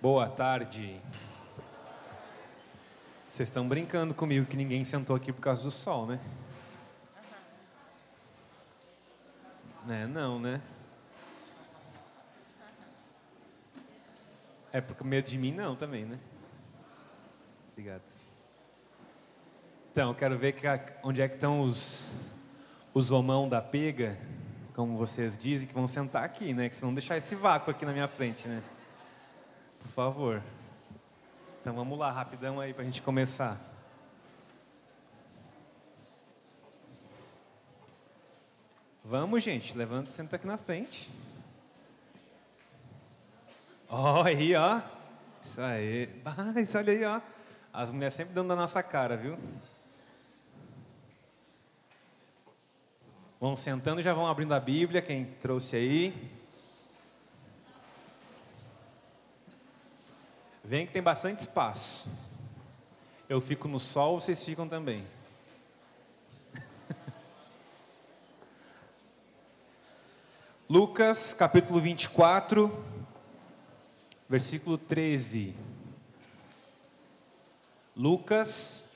Boa tarde. Vocês estão brincando comigo que ninguém sentou aqui por causa do sol, né? Não, né? É porque medo de mim não também, né? Obrigado. Então, eu quero ver onde é que estão os homão da pega, como vocês dizem, que vão sentar aqui, né? Que vocês vão deixar esse vácuo aqui na minha frente, né? Por favor. Então vamos lá, rapidão aí pra gente começar. Vamos, gente, levanta e senta aqui na frente. Ó, aí, ó. Isso aí. Mas olha aí, ó. As mulheres sempre dando da nossa cara, viu? Vão sentando e já vão abrindo a Bíblia, quem trouxe aí. Vem que tem bastante espaço. Eu fico no sol, vocês ficam também. Lucas, capítulo 24, versículo 13. Lucas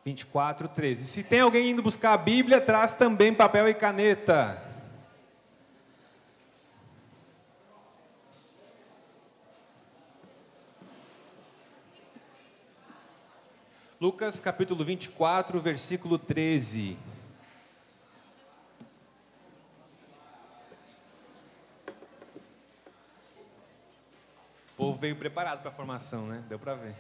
24, 13. Se tem alguém indo buscar a Bíblia, traz também papel e caneta. Lucas capítulo 24, versículo 13. O povo veio preparado para a formação, né? Deu para ver.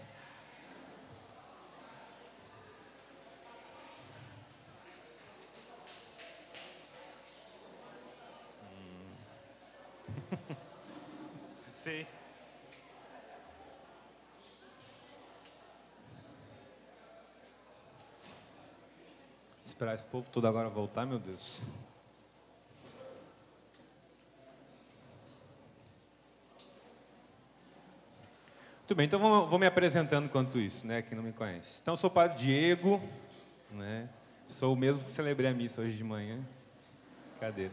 Sim. Esperar esse povo todo agora voltar, meu Deus. Muito bem, então vou me apresentando enquanto isso, né? Quem não me conhece. Então, eu sou o Padre Diego, né? Sou o mesmo que celebrei a missa hoje de manhã. Cadeira.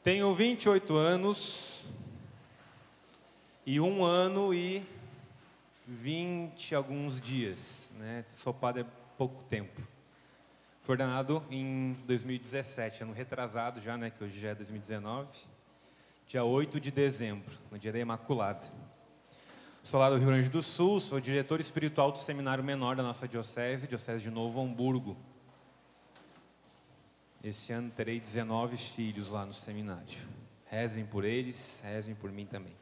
Tenho 28 anos e 1 ano e 20 alguns dias, né? Sou padre há pouco tempo. Fui ordenado em 2017, ano retrasado já, né? Que hoje já é 2019. Dia 8 de dezembro, no dia da Imaculada. Sou lá do Rio Grande do Sul, sou diretor espiritual do Seminário Menor da nossa Diocese de Novo Hamburgo. Esse ano terei 19 filhos lá no seminário. Rezem por eles, rezem por mim também.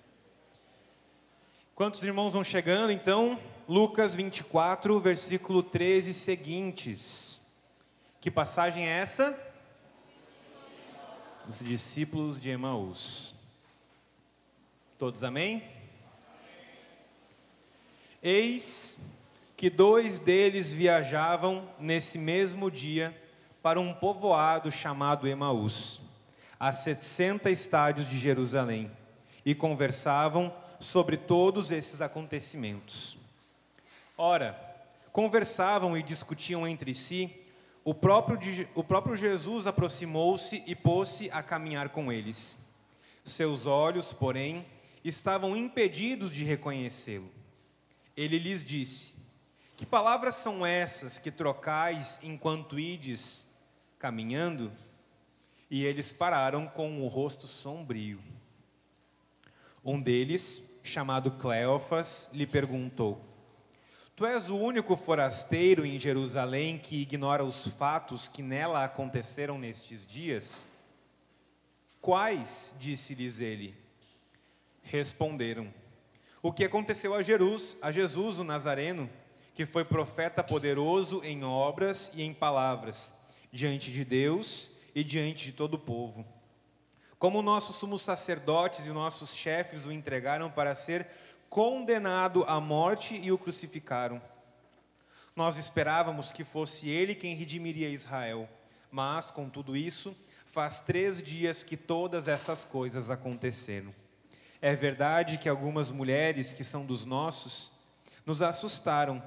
Quantos irmãos vão chegando, então? Lucas 24, versículo 13 seguintes. Que passagem é essa? Os discípulos de Emaús. Todos amém? Eis que 2 deles viajavam nesse mesmo dia para um povoado chamado Emaús, a 60 estádios de Jerusalém, e conversavam sobre todos esses acontecimentos. Ora, conversavam e discutiam entre si. O próprio Jesus aproximou-se e pôs-se a caminhar com eles. Seus olhos, porém, estavam impedidos de reconhecê-lo. Ele lhes disse: que palavras são essas que trocais enquanto ides caminhando? E eles pararam com o rosto sombrio. Um deles, chamado Cleofas, lhe perguntou: tu és o único forasteiro em Jerusalém que ignora os fatos que nela aconteceram nestes dias? Quais? Disse-lhes ele. Responderam: o que aconteceu a Jesus o Nazareno, que foi profeta poderoso em obras e em palavras, diante de Deus e diante de todo o povo. Como nossos sumos sacerdotes e nossos chefes o entregaram para ser condenado à morte e o crucificaram. Nós esperávamos que fosse ele quem redimiria Israel, mas, com tudo isso, faz 3 dias que todas essas coisas aconteceram. É verdade que algumas mulheres que são dos nossos nos assustaram,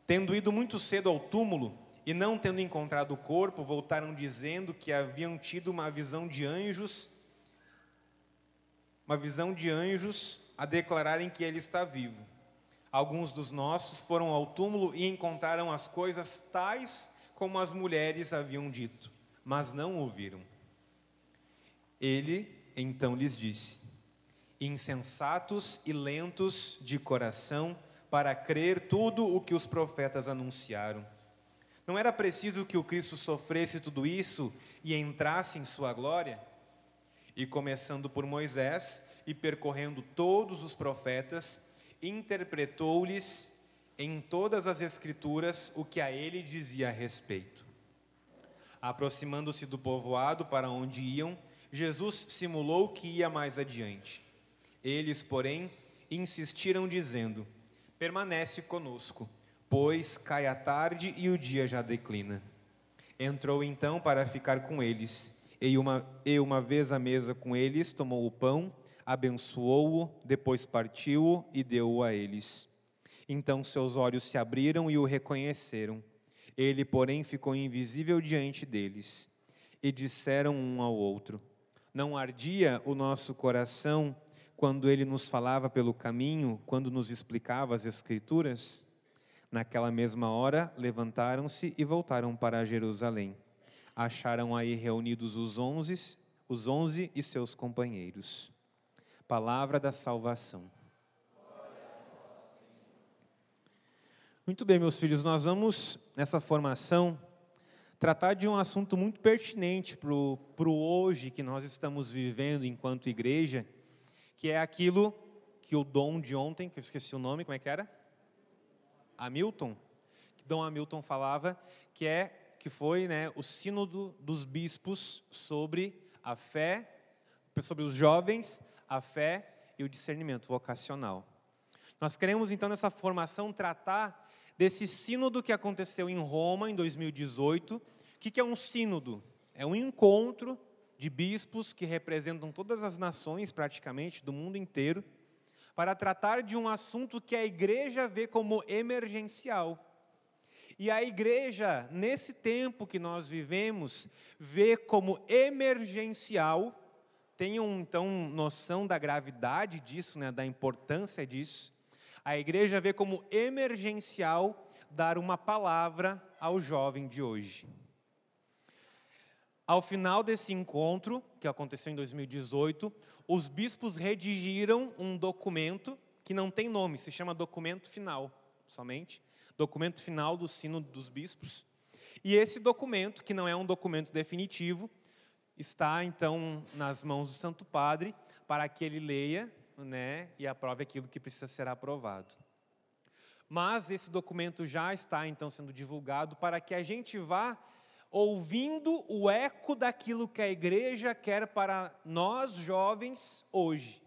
tendo ido muito cedo ao túmulo e não tendo encontrado o corpo, voltaram dizendo que haviam tido uma visão de anjos a declararem que ele está vivo. Alguns dos nossos foram ao túmulo e encontraram as coisas tais como as mulheres haviam dito, mas não ouviram. Ele então lhes disse: insensatos e lentos de coração para crer tudo o que os profetas anunciaram. Não era preciso que o Cristo sofresse tudo isso e entrasse em sua glória? E começando por Moisés e percorrendo todos os profetas, interpretou-lhes em todas as Escrituras o que a ele dizia a respeito. Aproximando-se do povoado para onde iam, Jesus simulou que ia mais adiante. Eles, porém, insistiram dizendo: permanece conosco, pois cai a tarde e o dia já declina. Entrou então para ficar com eles, e uma vez à mesa com eles, tomou o pão, abençoou-o, depois partiu-o e deu-o a eles. Então seus olhos se abriram e o reconheceram. Ele, porém, ficou invisível diante deles. E disseram um ao outro: não ardia o nosso coração quando ele nos falava pelo caminho, quando nos explicava as Escrituras? Naquela mesma hora, levantaram-se e voltaram para Jerusalém. Acharam aí reunidos os 11 e seus companheiros. Palavra da salvação. Muito bem, meus filhos, nós vamos, nessa formação, tratar de um assunto muito pertinente para o hoje que nós estamos vivendo enquanto igreja, que é aquilo que o Dom de ontem, que eu esqueci o nome, como é que era? Hamilton? Que Dom Hamilton falava, que foi, né, o sínodo dos bispos sobre a fé, sobre os jovens, a fé e o discernimento vocacional. Nós queremos, então, nessa formação, tratar desse sínodo que aconteceu em Roma, em 2018. O que é um sínodo? É um encontro de bispos que representam todas as nações, praticamente, do mundo inteiro, para tratar de um assunto que a igreja vê como emergencial. E a igreja, nesse tempo que nós vivemos, vê como emergencial. Tenham, então, noção da gravidade disso, né, da importância disso. A igreja vê como emergencial dar uma palavra ao jovem de hoje. Ao final desse encontro, que aconteceu em 2018, os bispos redigiram um documento que não tem nome, se chama documento final, somente. Documento final do Sínodo dos Bispos. E esse documento, que não é um documento definitivo, está, então, nas mãos do Santo Padre, para que ele leia, né, e aprove aquilo que precisa ser aprovado. Mas esse documento já está, então, sendo divulgado para que a gente vá ouvindo o eco daquilo que a igreja quer para nós, jovens, hoje.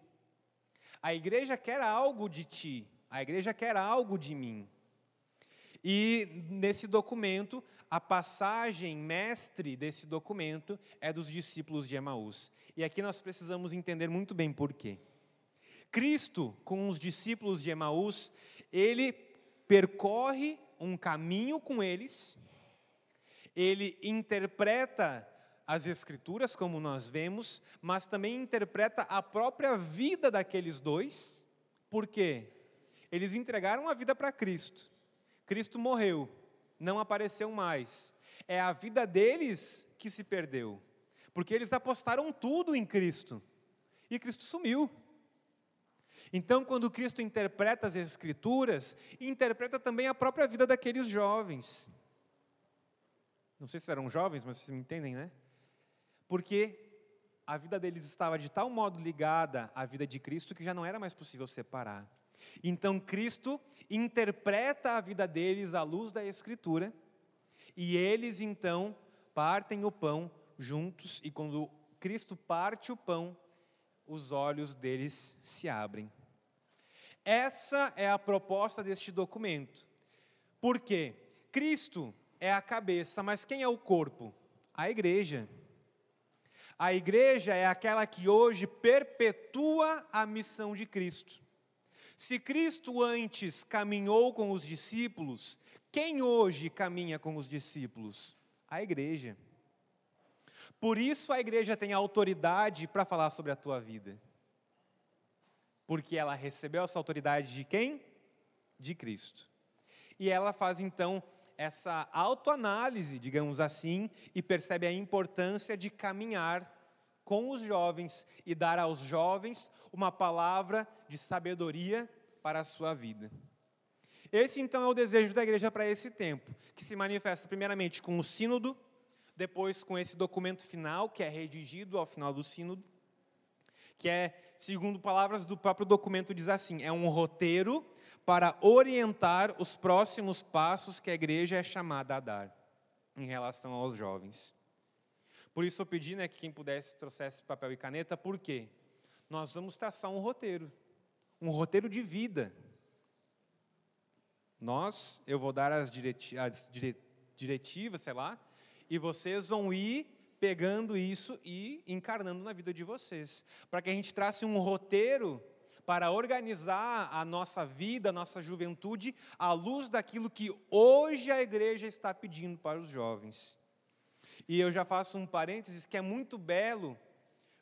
A igreja quer algo de ti, a igreja quer algo de mim. E nesse documento, a passagem mestre desse documento é dos discípulos de Emaús. E aqui nós precisamos entender muito bem por quê. Cristo, com os discípulos de Emaús, ele percorre um caminho com eles, ele interpreta as Escrituras, como nós vemos, mas também interpreta a própria vida daqueles dois. Por quê? Eles entregaram a vida para Cristo. Cristo morreu, não apareceu mais. É a vida deles que se perdeu, porque eles apostaram tudo em Cristo, e Cristo sumiu. Então, quando Cristo interpreta as Escrituras, interpreta também a própria vida daqueles jovens. Não sei se eram jovens, mas vocês me entendem, né? Porque a vida deles estava de tal modo ligada à vida de Cristo que já não era mais possível separar. Então Cristo interpreta a vida deles à luz da Escritura, e eles então partem o pão juntos, e quando Cristo parte o pão, os olhos deles se abrem. Essa é a proposta deste documento. Por quê? Cristo é a cabeça, mas quem é o corpo? A igreja. A igreja é aquela que hoje perpetua a missão de Cristo. Se Cristo antes caminhou com os discípulos, quem hoje caminha com os discípulos? A igreja. Por isso a igreja tem autoridade para falar sobre a tua vida. porque ela recebeu essa autoridade de quem? De Cristo. E ela faz então essa autoanálise, digamos assim, e percebe a importância de caminhar com os jovens e dar aos jovens uma palavra de sabedoria para a sua vida. Esse então é o desejo da igreja para esse tempo, que se manifesta primeiramente com o sínodo, depois com esse documento final, que é redigido ao final do sínodo, que é, segundo palavras do próprio documento, diz assim, é um roteiro para orientar os próximos passos que a igreja é chamada a dar em relação aos jovens. Por isso eu pedi, que quem pudesse trouxesse papel e caneta, por quê? Nós vamos traçar um roteiro de vida. Eu vou dar as diretivas, e vocês vão ir pegando isso e encarnando na vida de vocês. Para que a gente trace um roteiro para organizar a nossa vida, a nossa juventude, à luz daquilo que hoje a igreja está pedindo para os jovens. E eu já faço um parênteses que é muito belo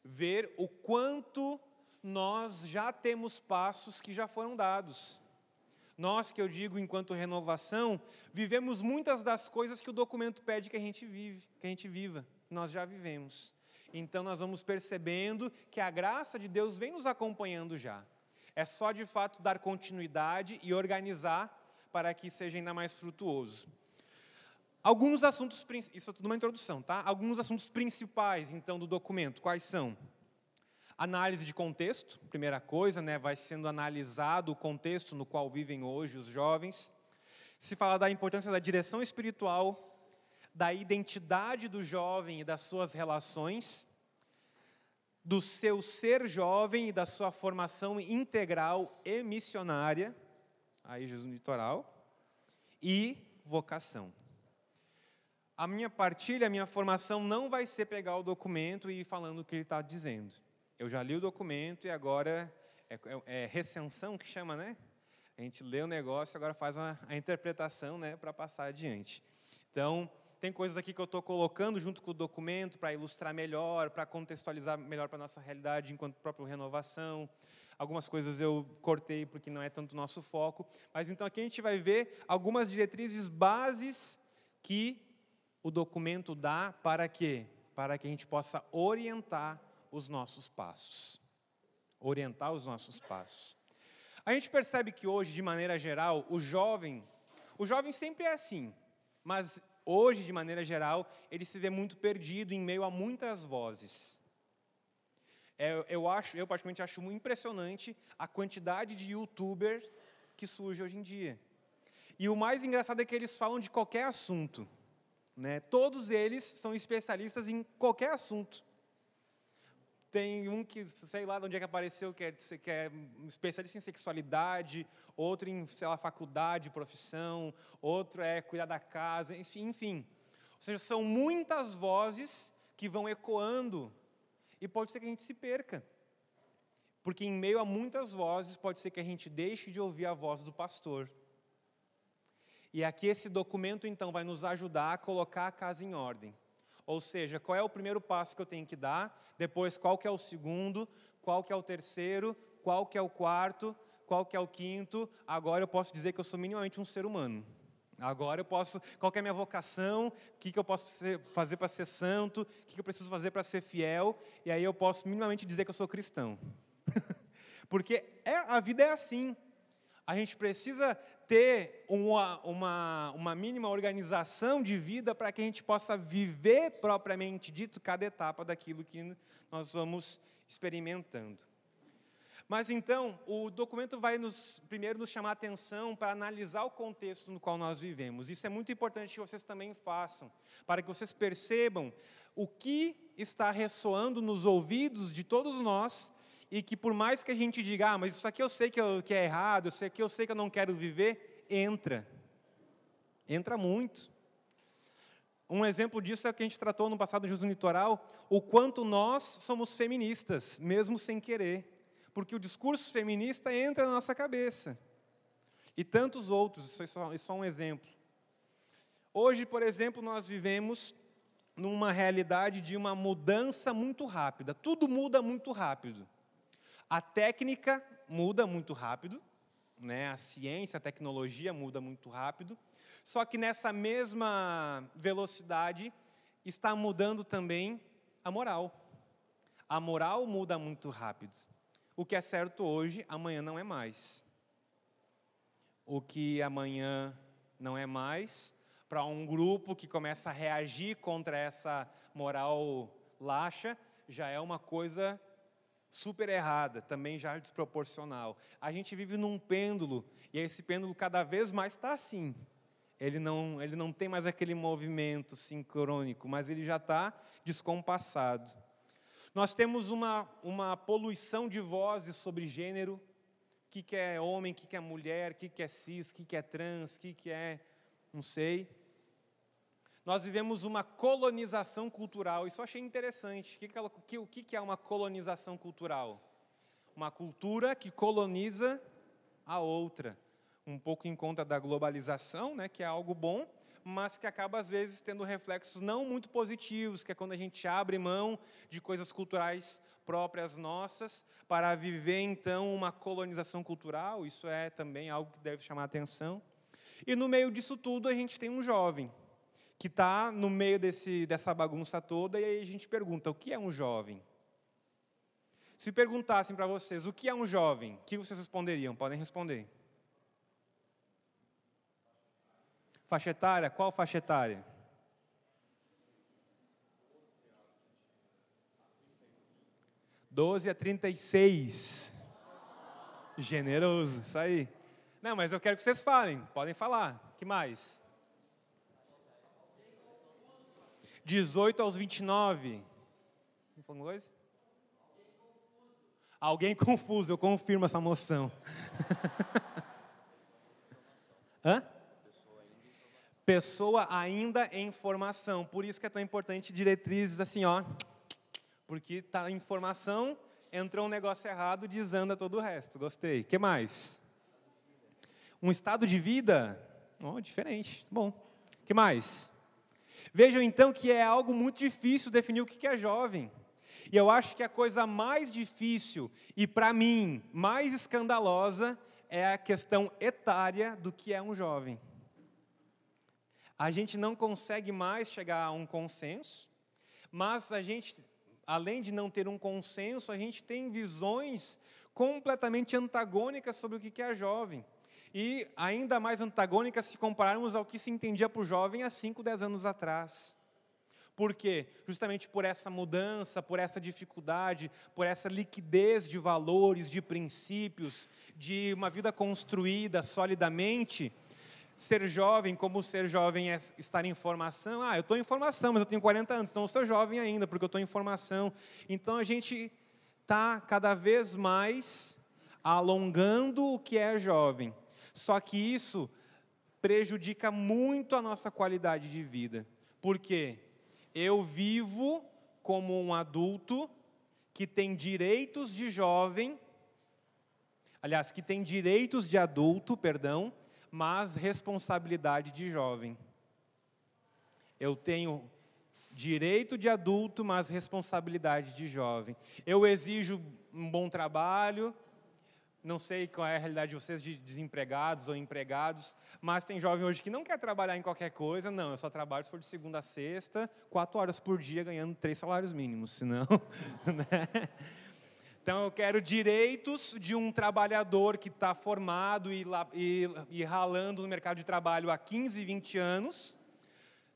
ver o quanto nós já temos passos que já foram dados. Nós, que eu digo enquanto renovação, vivemos muitas das coisas que o documento pede que a gente viva, nós já vivemos. Então nós vamos percebendo que a graça de Deus vem nos acompanhando já. É só de fato dar continuidade e organizar para que seja ainda mais frutuoso. Alguns assuntos, isso é tudo uma introdução, tá? Alguns assuntos principais então do documento, quais são? Análise de contexto, primeira coisa, vai sendo analisado o contexto no qual vivem hoje os jovens. Se fala da importância da direção espiritual, da identidade do jovem e das suas relações, do seu ser jovem e da sua formação integral e missionária, aí Jesus no litoral, e vocação. A minha partilha, a minha formação não vai ser pegar o documento e ir falando o que ele está dizendo. Eu já li o documento e agora é recensão que chama, A gente lê o negócio e agora faz a interpretação, para passar adiante. Então, tem coisas aqui que eu estou colocando junto com o documento para ilustrar melhor, para contextualizar melhor para a nossa realidade enquanto própria renovação. Algumas coisas eu cortei porque não é tanto o nosso foco. Mas então aqui a gente vai ver algumas diretrizes bases que o documento dá para quê? Para que a gente possa orientar os nossos passos. Orientar os nossos passos. A gente percebe que hoje, de maneira geral, o jovem sempre é assim, mas hoje, de maneira geral, ele se vê muito perdido em meio a muitas vozes. Eu particularmente acho muito impressionante a quantidade de youtuber que surge hoje em dia. E o mais engraçado é que eles falam de qualquer assunto. Todos eles são especialistas em qualquer assunto. Tem um que, sei lá de onde é que apareceu, que é especialista em sexualidade, outro em, faculdade, profissão, outro é cuidar da casa, enfim. Ou seja, são muitas vozes que vão ecoando e pode ser que a gente se perca. Porque em meio a muitas vozes, pode ser que a gente deixe de ouvir a voz do pastor. E aqui esse documento, então, vai nos ajudar a colocar a casa em ordem. Ou seja, qual é o primeiro passo que eu tenho que dar, depois qual que é o segundo, qual que é o terceiro, qual que é o quarto, qual que é o quinto. Agora eu posso dizer que eu sou minimamente um ser humano. Agora eu posso, qual que é a minha vocação, o que eu posso fazer para ser santo, o que eu preciso fazer para ser fiel, e aí eu posso minimamente dizer que eu sou cristão. Porque a vida é assim. A gente precisa ter uma mínima organização de vida para que a gente possa viver propriamente dito cada etapa daquilo que nós vamos experimentando. Mas então, o documento vai primeiro nos chamar a atenção para analisar o contexto no qual nós vivemos. Isso é muito importante que vocês também façam, para que vocês percebam o que está ressoando nos ouvidos de todos nós, e que por mais que a gente diga, mas isso aqui eu sei que é errado, isso aqui eu sei que eu não quero viver, entra muito. Um exemplo disso é o que a gente tratou no passado do Jesus no Litoral, o quanto nós somos feministas, mesmo sem querer, porque o discurso feminista entra na nossa cabeça, e tantos outros, isso é só um exemplo. Hoje, por exemplo, nós vivemos numa realidade de uma mudança muito rápida, tudo muda muito rápido. A técnica muda muito rápido, né? A ciência, a tecnologia muda muito rápido, só que nessa mesma velocidade está mudando também a moral. A moral muda muito rápido. O que é certo hoje, amanhã não é mais. O que amanhã não é mais, para um grupo que começa a reagir contra essa moral laxa, já é uma coisa super errada, também já desproporcional. A gente vive num pêndulo, e esse pêndulo cada vez mais está assim. Ele não tem mais aquele movimento sincrônico, mas ele já está descompassado. Nós temos uma poluição de vozes sobre gênero, o que é homem, o que é mulher, o que é cis, o que é trans, o que é, não sei. Nós vivemos uma colonização cultural, isso eu achei interessante. O que é uma colonização cultural? Uma cultura que coloniza a outra. Um pouco em conta da globalização, né, que é algo bom, mas que acaba, às vezes, tendo reflexos não muito positivos, que é quando a gente abre mão de coisas culturais próprias nossas para viver, então, uma colonização cultural. Isso é também algo que deve chamar a atenção. E, no meio disso tudo, a gente tem um jovem, que está no meio dessa bagunça toda, e aí a gente pergunta, o que é um jovem? Se perguntassem para vocês, o que é um jovem? O que vocês responderiam? Podem responder. Faixa etária? Qual faixa etária? 12 a 36. Generoso, isso aí. Não, mas eu quero que vocês falem. Podem falar. O que mais? 18 aos 29. Não falou alguma coisa? Alguém confuso, eu confirmo essa moção. Hã? Pessoa ainda em formação. Por isso que é tão importante diretrizes assim, ó. Porque está em formação, entrou um negócio errado, desanda todo o resto. Gostei. O que mais? Um estado de vida? Oh, diferente. Bom. O que mais? Vejam então que é algo muito difícil definir o que é jovem. E eu acho que a coisa mais difícil e, para mim, mais escandalosa é a questão etária do que é um jovem. A gente não consegue mais chegar a um consenso, mas a gente, além de não ter um consenso, a gente tem visões completamente antagônicas sobre o que é jovem. E ainda mais antagônicas se compararmos ao que se entendia por jovem há 5, 10 anos atrás. Por quê? Justamente por essa mudança, por essa dificuldade, por essa liquidez de valores, de princípios, de uma vida construída solidamente. Ser jovem, como ser jovem é estar em formação. Eu estou em formação, mas eu tenho 40 anos, então eu sou jovem ainda, porque eu estou em formação. Então a gente está cada vez mais alongando o que é jovem. Só que isso prejudica muito a nossa qualidade de vida. Por quê? Eu vivo como um adulto que tem direitos de jovem, aliás, que tem direitos de adulto, perdão, mas responsabilidade de jovem. Eu tenho direito de adulto, mas responsabilidade de jovem. Eu exijo um bom trabalho, não sei qual é a realidade de vocês, de desempregados ou empregados, mas tem jovem hoje que não quer trabalhar em qualquer coisa. Não, eu só trabalho se for de segunda a sexta, 4 horas por dia, ganhando 3 salários mínimos, senão... né? Então, eu quero direitos de um trabalhador que está formado e ralando no mercado de trabalho há 15, 20 anos.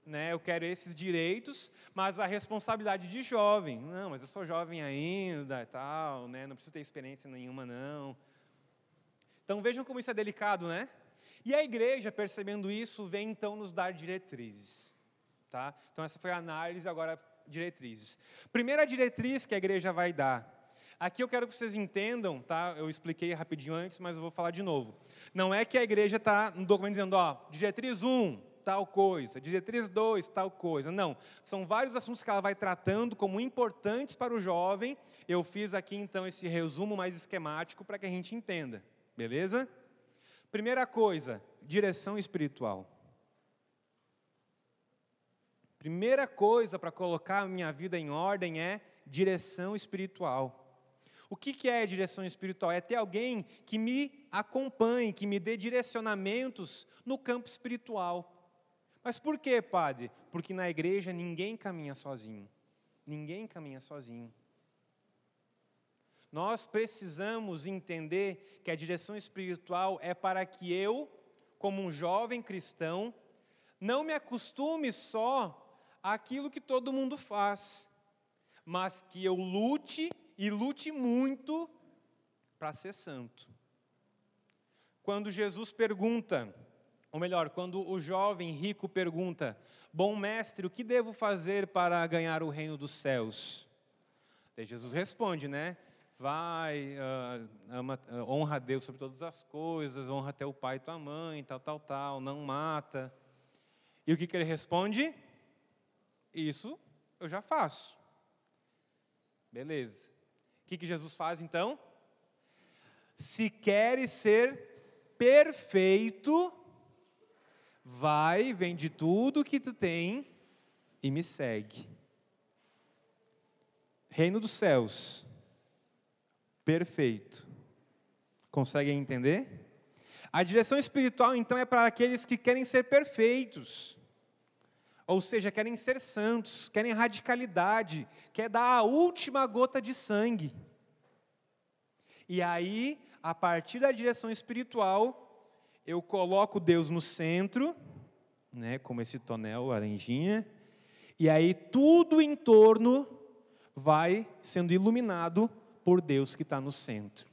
Né? Eu quero esses direitos, mas a responsabilidade de jovem. Não, mas eu sou jovem ainda e tal, né? Não preciso ter experiência nenhuma, não. Então, vejam como isso é delicado, né? E a igreja, percebendo isso, vem então nos dar diretrizes. Tá? Então, essa foi a análise, agora diretrizes. Primeira diretriz que a igreja vai dar. Aqui eu quero que vocês entendam, tá? Eu expliquei rapidinho antes, mas eu vou falar de novo. Não é que a igreja está no documento dizendo, diretriz 1, tal coisa, diretriz 2, tal coisa. Não, são vários assuntos que ela vai tratando como importantes para o jovem. Eu fiz aqui, então, esse resumo mais esquemático para que a gente entenda, beleza? Primeira coisa, direção espiritual. Primeira coisa para colocar a minha vida em ordem é direção espiritual. O que é direção espiritual? É ter alguém que me acompanhe, que me dê direcionamentos no campo espiritual. Mas por quê, padre? Porque na igreja ninguém caminha sozinho. Ninguém caminha sozinho. Nós precisamos entender que a direção espiritual é para que eu, como um jovem cristão, não me acostume só àquilo que todo mundo faz, mas que eu lute e lute muito para ser santo. Quando Jesus pergunta, ou melhor, quando o jovem rico pergunta: bom mestre, o que devo fazer para ganhar o reino dos céus? Daí Jesus responde, né? Vai, honra a Deus sobre todas as coisas, honra teu pai e tua mãe, tal, não mata. E o que ele responde? Isso eu já faço. Beleza. O que Jesus faz então? Se queres ser perfeito, vai, vende tudo que tu tem e me segue. Reino dos céus. Perfeito. Conseguem entender? A direção espiritual, então, é para aqueles que querem ser perfeitos. Ou seja, querem ser santos, querem radicalidade, quer dar a última gota de sangue. E aí, a partir da direção espiritual, eu coloco Deus no centro, né, como esse tonel, laranjinha, e aí tudo em torno vai sendo iluminado por Deus que está no centro.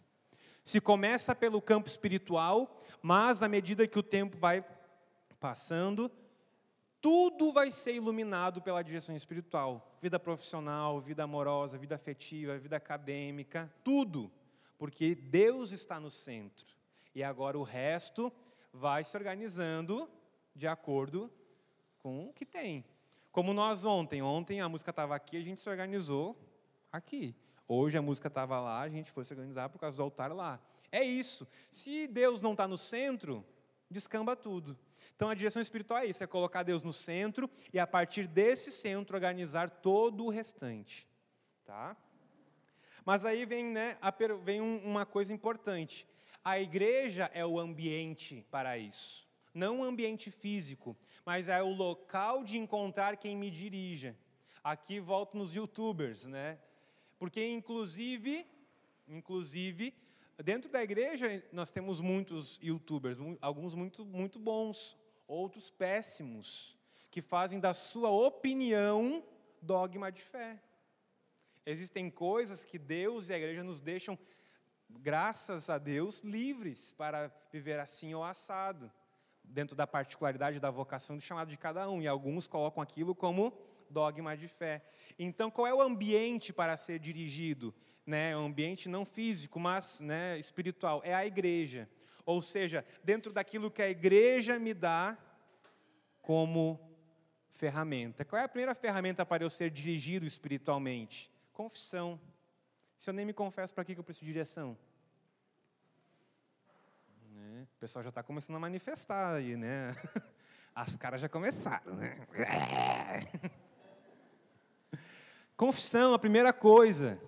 Se começa pelo campo espiritual, mas à medida que o tempo vai passando, tudo vai ser iluminado pela direção espiritual. Vida profissional, vida amorosa, vida afetiva, vida acadêmica, tudo. Porque Deus está no centro. E agora o resto vai se organizando de acordo com o que tem. Como nós ontem a música estava aqui, a gente se organizou aqui. Hoje a música estava lá, a gente foi se organizar por causa do altar lá. É isso. Se Deus não está no centro, descamba tudo. Então a direção espiritual é isso, é colocar Deus no centro e a partir desse centro organizar todo o restante. Tá? Mas aí vem uma coisa importante. A igreja é o ambiente para isso. Não o ambiente físico, mas é o local de encontrar quem me dirija. Aqui volto nos YouTubers, né? Porque, inclusive, dentro da igreja nós temos muitos YouTubers, alguns muito bons, outros péssimos, que fazem da sua opinião dogma de fé. Existem coisas que Deus e a igreja nos deixam, graças a Deus, livres para viver assim ou assado, dentro da particularidade da vocação do chamado de cada um, e alguns colocam aquilo como dogma de fé. Então, qual é o ambiente para ser dirigido? Né? Um ambiente não físico, mas espiritual. É a igreja. Ou seja, dentro daquilo que a igreja me dá como ferramenta. Qual é a primeira ferramenta para eu ser dirigido espiritualmente? Confissão. Se eu nem me confesso, para que eu preciso de direção? O pessoal já está começando a manifestar aí, né? As caras já começaram, né? Confissão, a primeira coisa.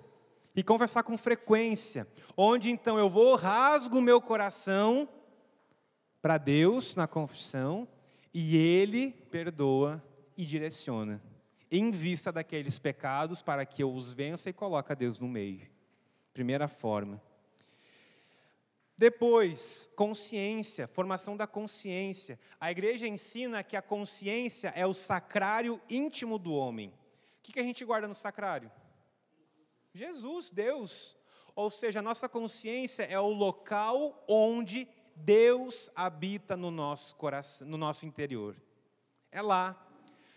E confessar com frequência. Onde então eu rasgo o meu coração para Deus na confissão e Ele perdoa e direciona. Em vista daqueles pecados para que eu os vença e coloque a Deus no meio. Primeira forma. Depois, consciência, formação da consciência. A igreja ensina que a consciência é o sacrário íntimo do homem. O que a gente guarda no sacrário? Jesus, Deus. Ou seja, a nossa consciência é o local onde Deus habita no nosso coração, no nosso interior. É lá.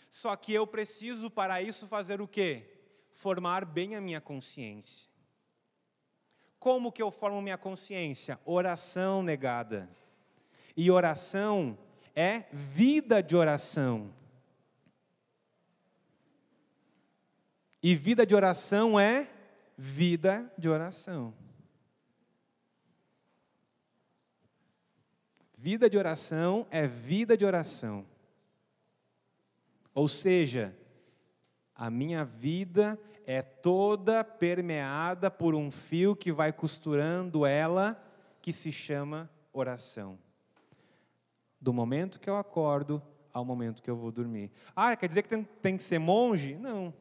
Só que eu preciso, para isso, fazer o quê? Formar bem a minha consciência. Como que eu formo minha consciência? Oração negada. E oração é vida de oração. E vida de oração é vida de oração. Vida de oração é vida de oração. Ou seja, A minha vida é toda permeada por um fio que vai costurando ela, que se chama oração. Do momento que eu acordo ao momento que eu vou dormir. Ah, quer dizer que tem que ser monge? Não.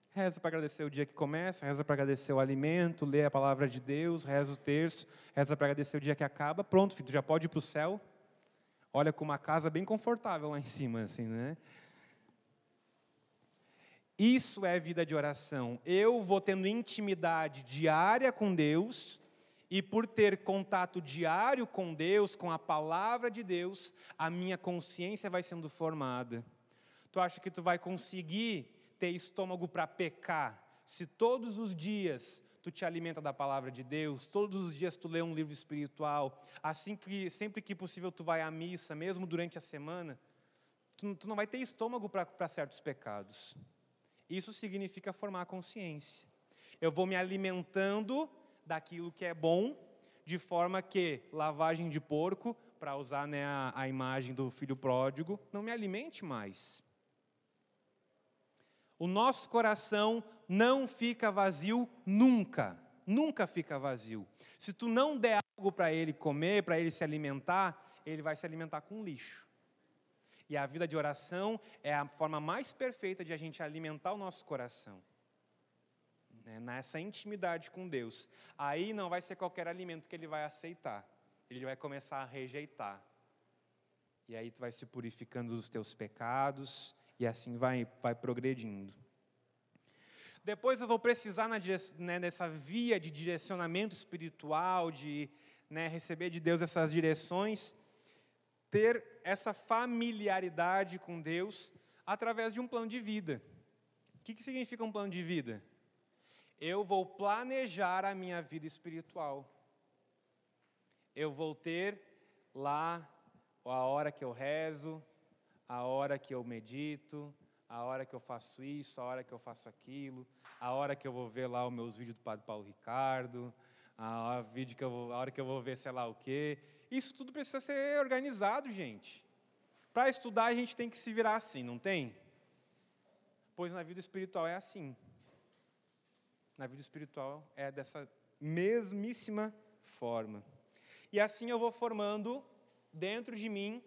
Reza para agradecer o dia que começa, reza para agradecer o alimento, lê a palavra de Deus, reza o terço, reza para agradecer o dia que acaba. Pronto, filho, tu já pode ir para o céu. Olha, com uma casa bem confortável lá em cima, assim, né? Isso é vida de oração. Eu vou tendo intimidade diária com Deus, e por ter contato diário com Deus, com a palavra de Deus, a minha consciência vai sendo formada. Tu acha que tu vai conseguir ter estômago para pecar se todos os dias tu te alimenta da palavra de Deus, todos os dias tu lê um livro espiritual, assim que sempre que possível tu vai à missa, mesmo durante a semana, tu não vai ter estômago para certos pecados. Isso significa formar a consciência. Eu vou me alimentando daquilo que é bom, de forma que lavagem de porco, para usar, né, a imagem do filho pródigo, não me alimente mais. O nosso coração não fica vazio nunca, nunca fica vazio. Se tu não der algo para ele comer, para ele se alimentar, ele vai se alimentar com lixo. E a vida de oração é a forma mais perfeita de a gente alimentar o nosso coração. Nessa intimidade com Deus. Aí não vai ser qualquer alimento que ele vai aceitar. Ele vai começar a rejeitar. E aí tu vai se purificando dos teus pecados, e assim vai progredindo. Depois eu vou precisar, nessa via de direcionamento espiritual, de receber de Deus essas direções, ter essa familiaridade com Deus através de um plano de vida. O que significa um plano de vida? Eu vou planejar a minha vida espiritual. Eu vou ter lá a hora que eu rezo, a hora que eu medito, a hora que eu faço isso, a hora que eu faço aquilo, a hora que eu vou ver lá os meus vídeos do Padre Paulo Ricardo, a hora que eu vou ver sei lá o quê. Isso tudo precisa ser organizado, gente. Para estudar a gente tem que se virar assim, não tem? Pois na vida espiritual é assim. Na vida espiritual é dessa mesmíssima forma. E assim eu vou formando dentro de mim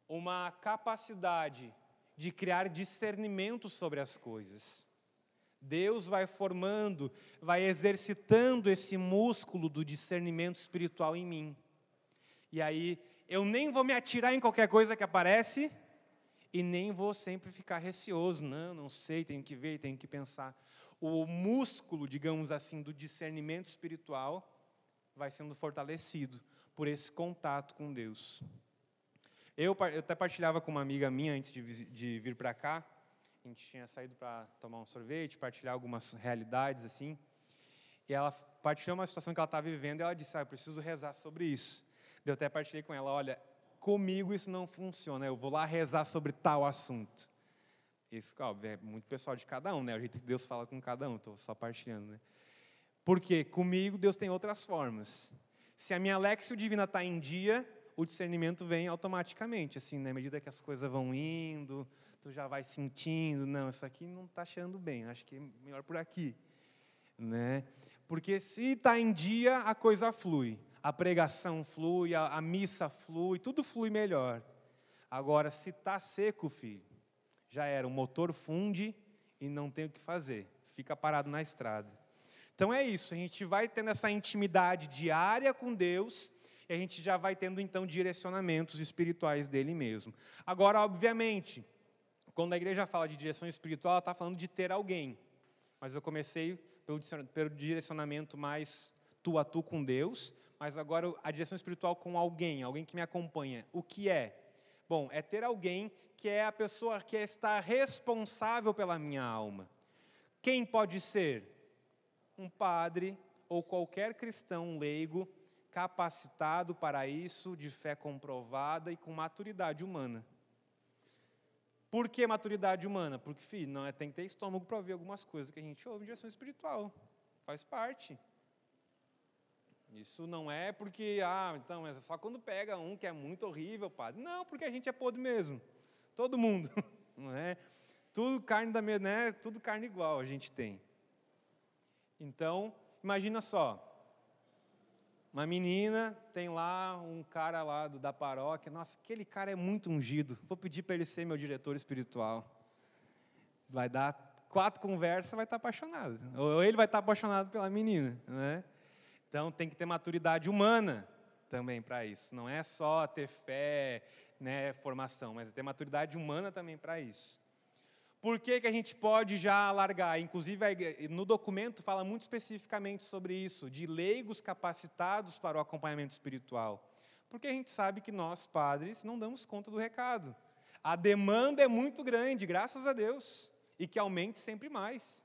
uma capacidade de criar discernimento sobre as coisas. Deus vai formando, vai exercitando esse músculo do discernimento espiritual em mim. E aí eu nem vou me atirar em qualquer coisa que aparece e nem vou sempre ficar receoso. Não sei, tenho que ver, tenho que pensar. O músculo, digamos assim, do discernimento espiritual vai sendo fortalecido por esse contato com Deus. Eu até partilhava com uma amiga minha antes de vir para cá. A gente tinha saído para tomar um sorvete, partilhar algumas realidades assim. E ela partilhou uma situação que ela estava vivendo e ela disse, eu preciso rezar sobre isso. Eu até partilhei com ela, olha, comigo isso não funciona, eu vou lá rezar sobre tal assunto. Isso, óbvio, é muito pessoal de cada um, né? O jeito que Deus fala com cada um, estou só partilhando, né? Porque comigo Deus tem outras formas. Se a minha Lexio Divina está em dia, o discernimento vem automaticamente, assim, na medida que as coisas vão indo, tu já vai sentindo, não, isso aqui não está achando bem, acho que é melhor por aqui, né? Porque se está em dia, a coisa flui, a pregação flui, a missa flui, tudo flui melhor. Agora, se está seco, filho, já era, o motor funde e não tem o que fazer, fica parado na estrada. Então é isso, a gente vai tendo essa intimidade diária com Deus, e a gente já vai tendo então direcionamentos espirituais dele mesmo. Agora, obviamente, quando a igreja fala de direção espiritual, ela está falando de ter alguém. Mas eu comecei pelo direcionamento mais tu a tu com Deus, mas agora a direção espiritual com alguém que me acompanha. O que é? Bom, é ter alguém que é a pessoa que está responsável pela minha alma. Quem pode ser? Um padre ou qualquer cristão leigo capacitado para isso, de fé comprovada e com maturidade humana. Por que maturidade humana? Porque, filho, tem que ter estômago para ouvir algumas coisas que a gente ouve em direção espiritual. Faz parte. Isso não é porque, então, é só quando pega um que é muito horrível, padre. Não, porque a gente é podre mesmo. Todo mundo, não é? tudo carne da mesma, né? Tudo carne igual a gente tem. Então, imagina só. Uma menina, tem lá um cara lá da paróquia, nossa, aquele cara é muito ungido, vou pedir para ele ser meu diretor espiritual. Vai dar 4 conversas, vai estar apaixonado. Ou ele vai estar apaixonado pela menina, né? Então, tem que ter maturidade humana também para isso. Não é só ter fé, né, formação, mas é ter maturidade humana também para isso. Por que a gente pode já largar? Inclusive, no documento fala muito especificamente sobre isso, de leigos capacitados para o acompanhamento espiritual. Porque a gente sabe que nós, padres, não damos conta do recado. A demanda é muito grande, graças a Deus, e que aumente sempre mais,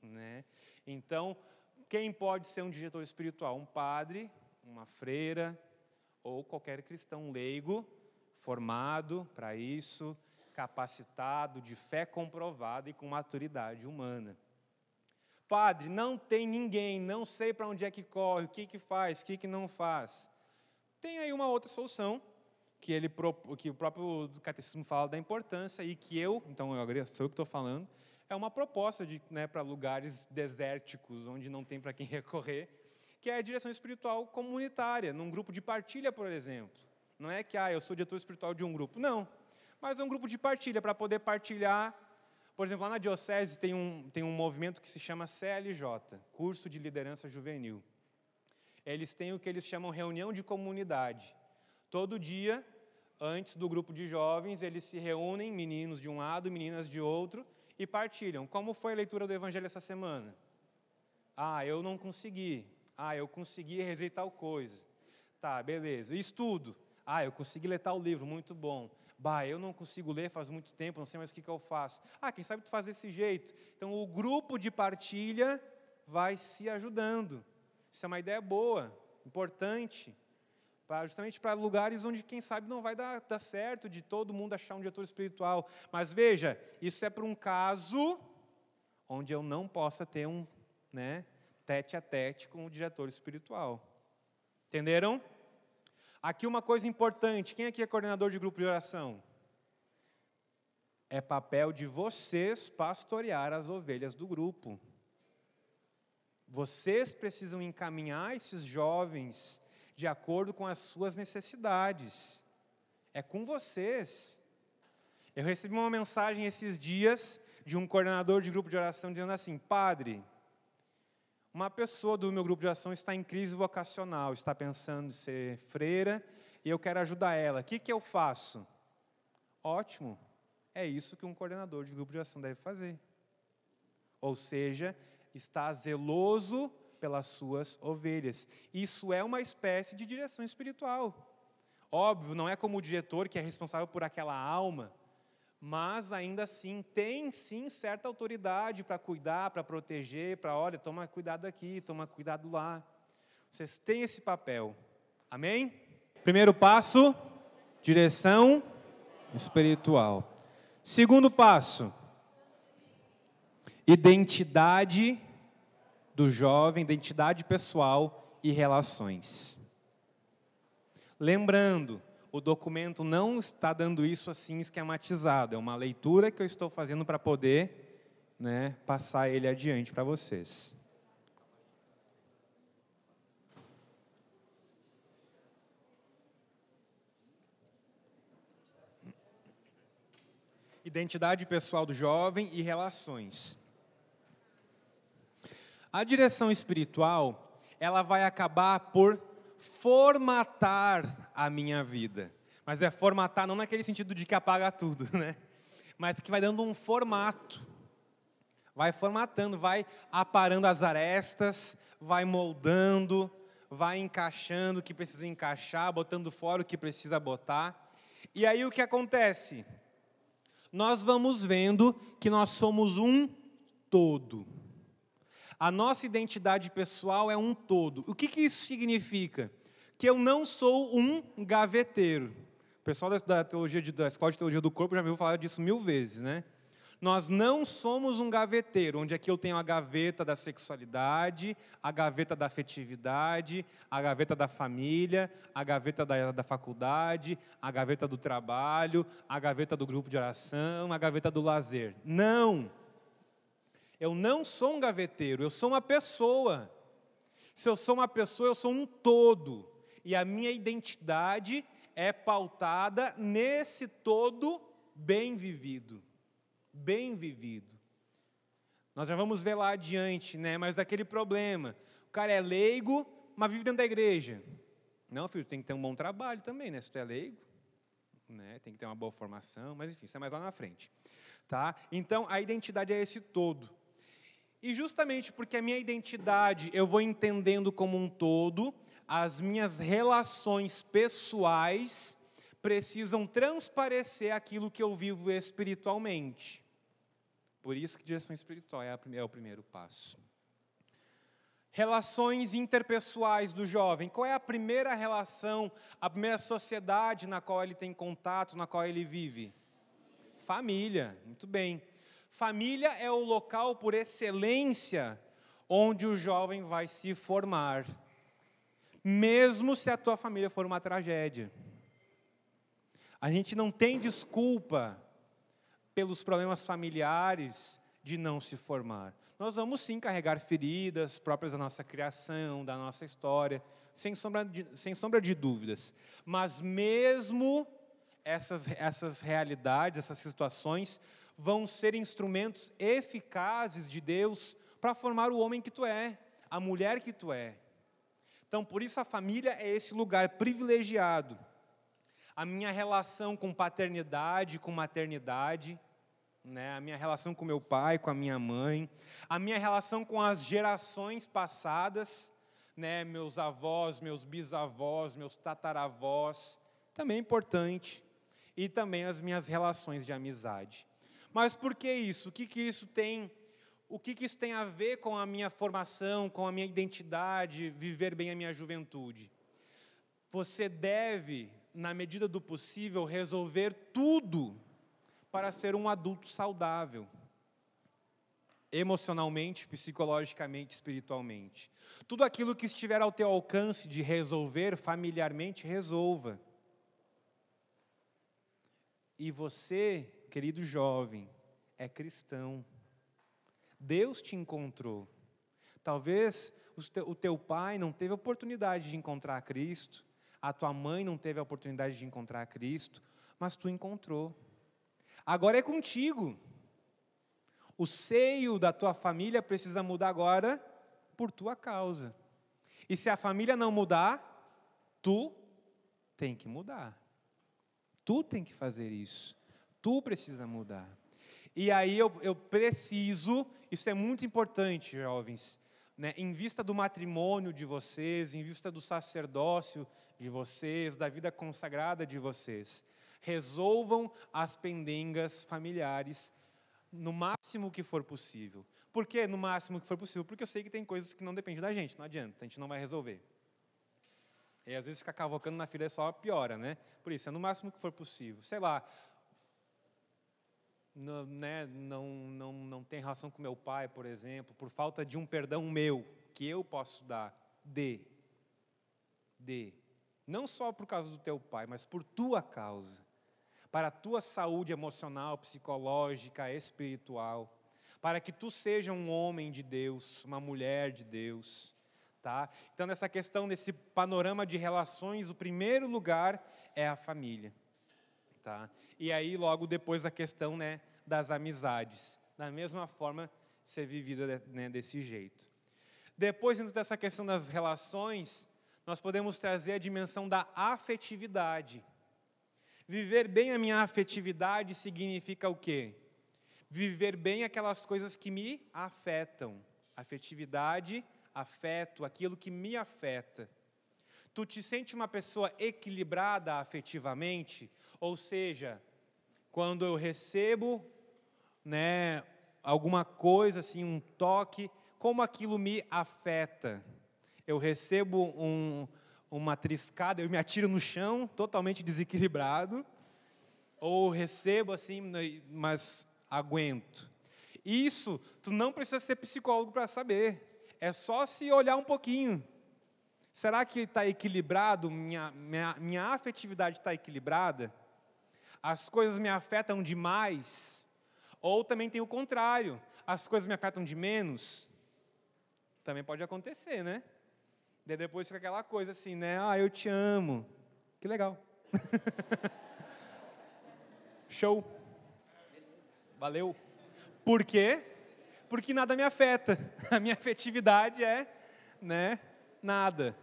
né? Então, quem pode ser um diretor espiritual? Um padre, uma freira, ou qualquer cristão leigo, formado para isso, capacitado, de fé comprovada e com maturidade humana. Padre, não tem ninguém, não sei para onde é que corre, o que faz, o que não faz. Tem aí uma outra solução, que o próprio catecismo fala da importância e que então sou eu que estou falando, é uma proposta para lugares desérticos, onde não tem para quem recorrer, que é a direção espiritual comunitária, num grupo de partilha, por exemplo. Não é que eu sou diretor espiritual de um grupo, não. Mas é um grupo de partilha, para poder partilhar. Por exemplo, lá na Diocese tem um movimento que se chama CLJ, Curso de Liderança Juvenil. Eles têm o que eles chamam reunião de comunidade. Todo dia, antes do grupo de jovens, eles se reúnem, meninos de um lado, meninas de outro, e partilham. Como foi a leitura do Evangelho essa semana? Eu não consegui. Eu consegui, rezei tal coisa. Tá, beleza. Estudo. Eu consegui ler tal livro, muito bom. Eu não consigo ler faz muito tempo, não sei mais o que eu faço. Quem sabe tu faz desse jeito. Então, o grupo de partilha vai se ajudando. Isso é uma ideia boa, importante, justamente para lugares onde, quem sabe, não vai dar certo de todo mundo achar um diretor espiritual. Mas, veja, isso é para um caso onde eu não possa ter um tete a tete com o diretor espiritual. Entenderam? Aqui uma coisa importante, quem aqui é coordenador de grupo de oração? É papel de vocês pastorear as ovelhas do grupo. Vocês precisam encaminhar esses jovens de acordo com as suas necessidades. É com vocês. Eu recebi uma mensagem esses dias de um coordenador de grupo de oração dizendo assim: padre, uma pessoa do meu grupo de oração está em crise vocacional, está pensando em ser freira e eu quero ajudar ela. O que eu faço? Ótimo, é isso que um coordenador de grupo de oração deve fazer. Ou seja, está zeloso pelas suas ovelhas. Isso é uma espécie de direção espiritual. Óbvio, não é como o diretor que é responsável por aquela alma, mas ainda assim, tem sim certa autoridade para cuidar, para proteger, olha, toma cuidado aqui, toma cuidado lá. Vocês têm esse papel. Amém? Primeiro passo, direção espiritual. Segundo passo, identidade do jovem, identidade pessoal e relações. Lembrando, o documento não está dando isso assim esquematizado. É uma leitura que eu estou fazendo para poder passar ele adiante para vocês. Identidade pessoal do jovem e relações. A direção espiritual, ela vai acabar por formatar a minha vida. Mas é formatar não naquele sentido de que apaga tudo, mas que vai dando um formato. Vai formatando, vai aparando as arestas, vai moldando, vai encaixando o que precisa encaixar, botando fora o que precisa botar. E aí o que acontece? Nós vamos vendo que nós somos um todo. A nossa identidade pessoal é um todo. O que isso significa? Que eu não sou um gaveteiro. O pessoal da Escola de Teologia do Corpo já me ouviu falar disso 1000 vezes, Nós não somos um gaveteiro, onde aqui eu tenho a gaveta da sexualidade, a gaveta da afetividade, a gaveta da família, a gaveta da faculdade, a gaveta do trabalho, a gaveta do grupo de oração, a gaveta do lazer. Não! Eu não sou um gaveteiro, eu sou uma pessoa. Se eu sou uma pessoa, eu sou um todo. E a minha identidade é pautada nesse todo bem vivido. Bem vivido. Nós já vamos ver lá adiante, né? Mas daquele problema. O cara é leigo, mas vive dentro da igreja. Não, filho, tem que ter um bom trabalho também, né? Se tu é leigo, né? Tem que ter uma boa formação, mas enfim, isso é mais lá na frente. Tá? Então, a identidade é esse todo. E justamente porque a minha identidade eu vou entendendo como um todo, as minhas relações pessoais precisam transparecer aquilo que eu vivo espiritualmente. Por isso que direção espiritual é o primeiro passo. Relações interpessoais do jovem. Qual é a primeira relação, a primeira sociedade na qual ele tem contato, na qual ele vive? Família, muito bem. Família é o local por excelência onde o jovem vai se formar. Mesmo se a tua família for uma tragédia. A gente não tem desculpa pelos problemas familiares de não se formar. Nós vamos sim carregar feridas próprias da nossa criação, da nossa história, sem sombra de dúvidas. Mas mesmo essas realidades, essas situações, vão ser instrumentos eficazes de Deus para formar o homem que tu é, a mulher que tu é. Então, por isso a família é esse lugar privilegiado. A minha relação com paternidade, com maternidade, né? A minha relação com meu pai, com a minha mãe, a minha relação com as gerações passadas, né? Meus avós, meus bisavós, meus tataravós, também é importante. E também as minhas relações de amizade. Mas por que isso? O que isso tem a ver com a minha formação, com a minha identidade, viver bem a minha juventude? Você deve, na medida do possível, resolver tudo para ser um adulto saudável. Emocionalmente, psicologicamente, espiritualmente. Tudo aquilo que estiver ao teu alcance de resolver familiarmente, resolva. E você, querido jovem, é cristão. Deus te encontrou. Talvez o teu pai não teve a oportunidade de encontrar Cristo, a tua mãe não teve a oportunidade de encontrar Cristo, mas tu encontrou. Agora é contigo. O seio da tua família precisa mudar agora por tua causa. E se a família não mudar, tu tem que mudar. Tu tem que fazer isso. Tu precisa mudar. E aí eu preciso, isso é muito importante, jovens, né? Em vista do matrimônio de vocês, em vista do sacerdócio de vocês, da vida consagrada de vocês, resolvam as pendengas familiares no máximo que for possível. Por que no máximo que for possível? Porque eu sei que tem coisas que não dependem da gente, não adianta, a gente não vai resolver. E às vezes ficar cavocando na fila só piora, né? Por isso, é no máximo que for possível. Sei lá, não tem relação com meu pai, por exemplo, por falta de um perdão meu, que eu posso dar. Dê. Não só por causa do teu pai, mas por tua causa. Para a tua saúde emocional, psicológica, espiritual. Para que tu seja um homem de Deus, uma mulher de Deus. Tá? Então, nessa questão, nesse panorama de relações, o primeiro lugar é a família. Tá? E aí, logo depois, a questão, né, das amizades. Da mesma forma, ser vivida, né, desse jeito. Depois, dentro dessa questão das relações, nós podemos trazer a dimensão da afetividade. Viver bem a minha afetividade significa o quê? Viver bem aquelas coisas que me afetam. Afetividade, afeto, aquilo que me afeta. Tu te sente uma pessoa equilibrada afetivamente? Ou seja, quando eu recebo, né, alguma coisa, assim, um toque, como aquilo me afeta? Eu recebo uma triscada, eu me atiro no chão, totalmente desequilibrado, ou recebo assim, mas aguento. Isso, tu não precisa ser psicólogo para saber. É só se olhar um pouquinho. Será que está equilibrado? Minha afetividade está equilibrada? As coisas me afetam demais? Ou também tem o contrário. As coisas me afetam de menos? Também pode acontecer, né? Daí depois fica aquela coisa assim, né? Ah, eu te amo. Que legal. Show. Valeu. Por quê? Porque nada me afeta. A minha afetividade é, né? Nada.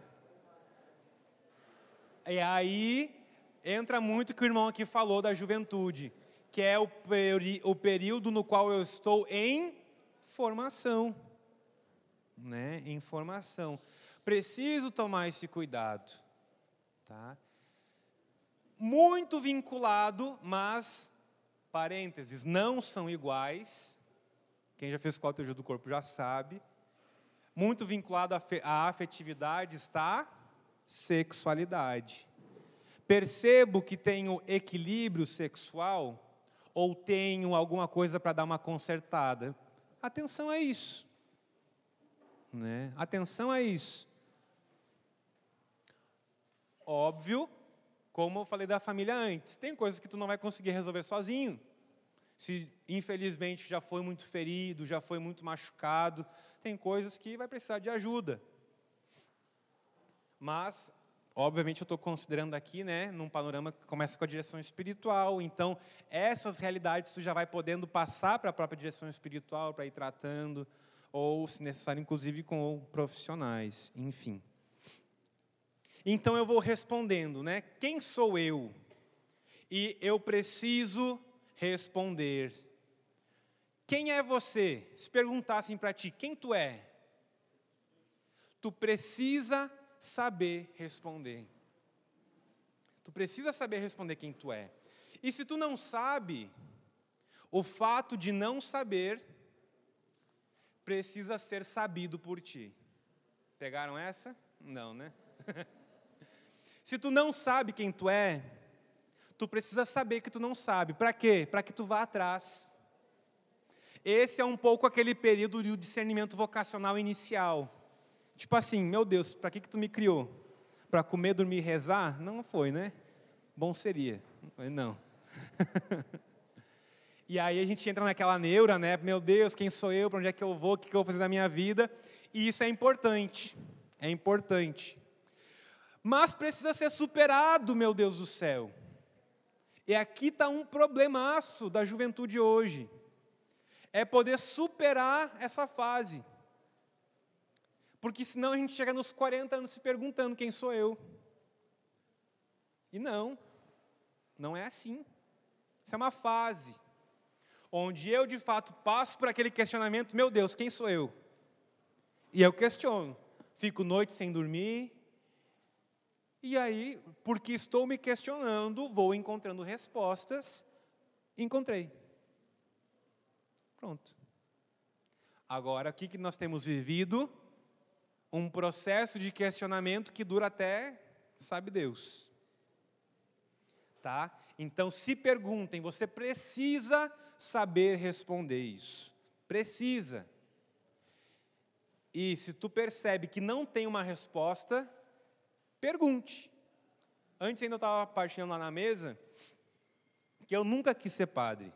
E aí entra muito o que o irmão aqui falou da juventude, que é o período no qual eu estou em formação. Né? Em formação. Preciso tomar esse cuidado. Tá? Muito vinculado, mas, parênteses, não são iguais. Quem já fez escola de teologia do corpo já sabe. Muito vinculado à afetividade está sexualidade. Percebo que tenho equilíbrio sexual ou tenho alguma coisa para dar uma consertada. Atenção a isso. Né? Atenção a isso. Óbvio, como eu falei da família antes, tem coisas que tu não vai conseguir resolver sozinho. Se infelizmente já foi muito ferido, já foi muito machucado, tem coisas que vai precisar de ajuda. Mas, obviamente, eu estou considerando aqui, né, num panorama que começa com a direção espiritual. Então, essas realidades tu já vai podendo passar para a própria direção espiritual, para ir tratando, ou, se necessário, inclusive com profissionais, enfim. Então, eu vou respondendo, né? Quem sou eu? E eu preciso responder. Quem é você? Se perguntassem para ti, quem tu é? Tu precisa saber responder. Tu precisa saber responder quem tu é. E se tu não sabe, o fato de não saber precisa ser sabido por ti. Pegaram essa? Não, né? Se tu não sabe quem tu é, tu precisa saber que tu não sabe. Para quê? Para que tu vá atrás. Esse é um pouco aquele período de discernimento vocacional inicial. Tipo assim, meu Deus, para que tu me criou? Para comer, dormir e rezar? Não foi, né? Bom seria. Não. E aí a gente entra naquela neura, né? Meu Deus, quem sou eu? Para onde é que eu vou? O que eu vou fazer na minha vida? E isso é importante. É importante. Mas precisa ser superado, meu Deus do céu. E aqui está um problemaço da juventude hoje. É poder superar essa fase. Porque senão a gente chega nos 40 anos se perguntando quem sou eu. E não é assim. Isso é uma fase. Onde eu de fato passo por aquele questionamento, meu Deus, quem sou eu? E eu questiono. Fico noite sem dormir. E aí, porque estou me questionando, vou encontrando respostas. Encontrei. Pronto. Agora, o que nós temos vivido? Um processo de questionamento que dura até, sabe Deus. Tá? Então, se perguntem, você precisa saber responder isso. Precisa. E se tu percebe que não tem uma resposta, pergunte. Antes ainda eu estava partilhando lá na mesa, que eu nunca quis ser padre.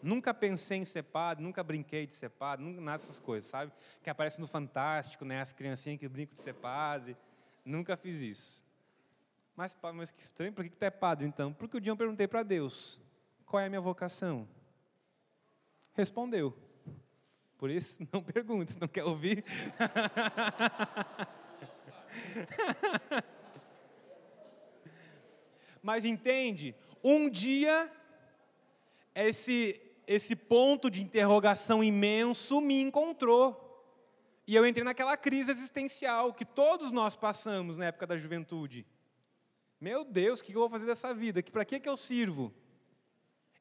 Nunca pensei em ser padre, nunca brinquei de ser padre, nunca nada dessas coisas, sabe? Que aparece no Fantástico, né? As criancinhas que brincam de ser padre. Nunca fiz isso. Mas que estranho, por que tu é padre então? Porque um dia eu perguntei para Deus, qual é a minha vocação? Respondeu. Por isso, não pergunte, não quer ouvir? Mas entende, um dia esse ponto de interrogação imenso me encontrou. E eu entrei naquela crise existencial que todos nós passamos na época da juventude. Meu Deus, o que eu vou fazer dessa vida? Para que eu sirvo?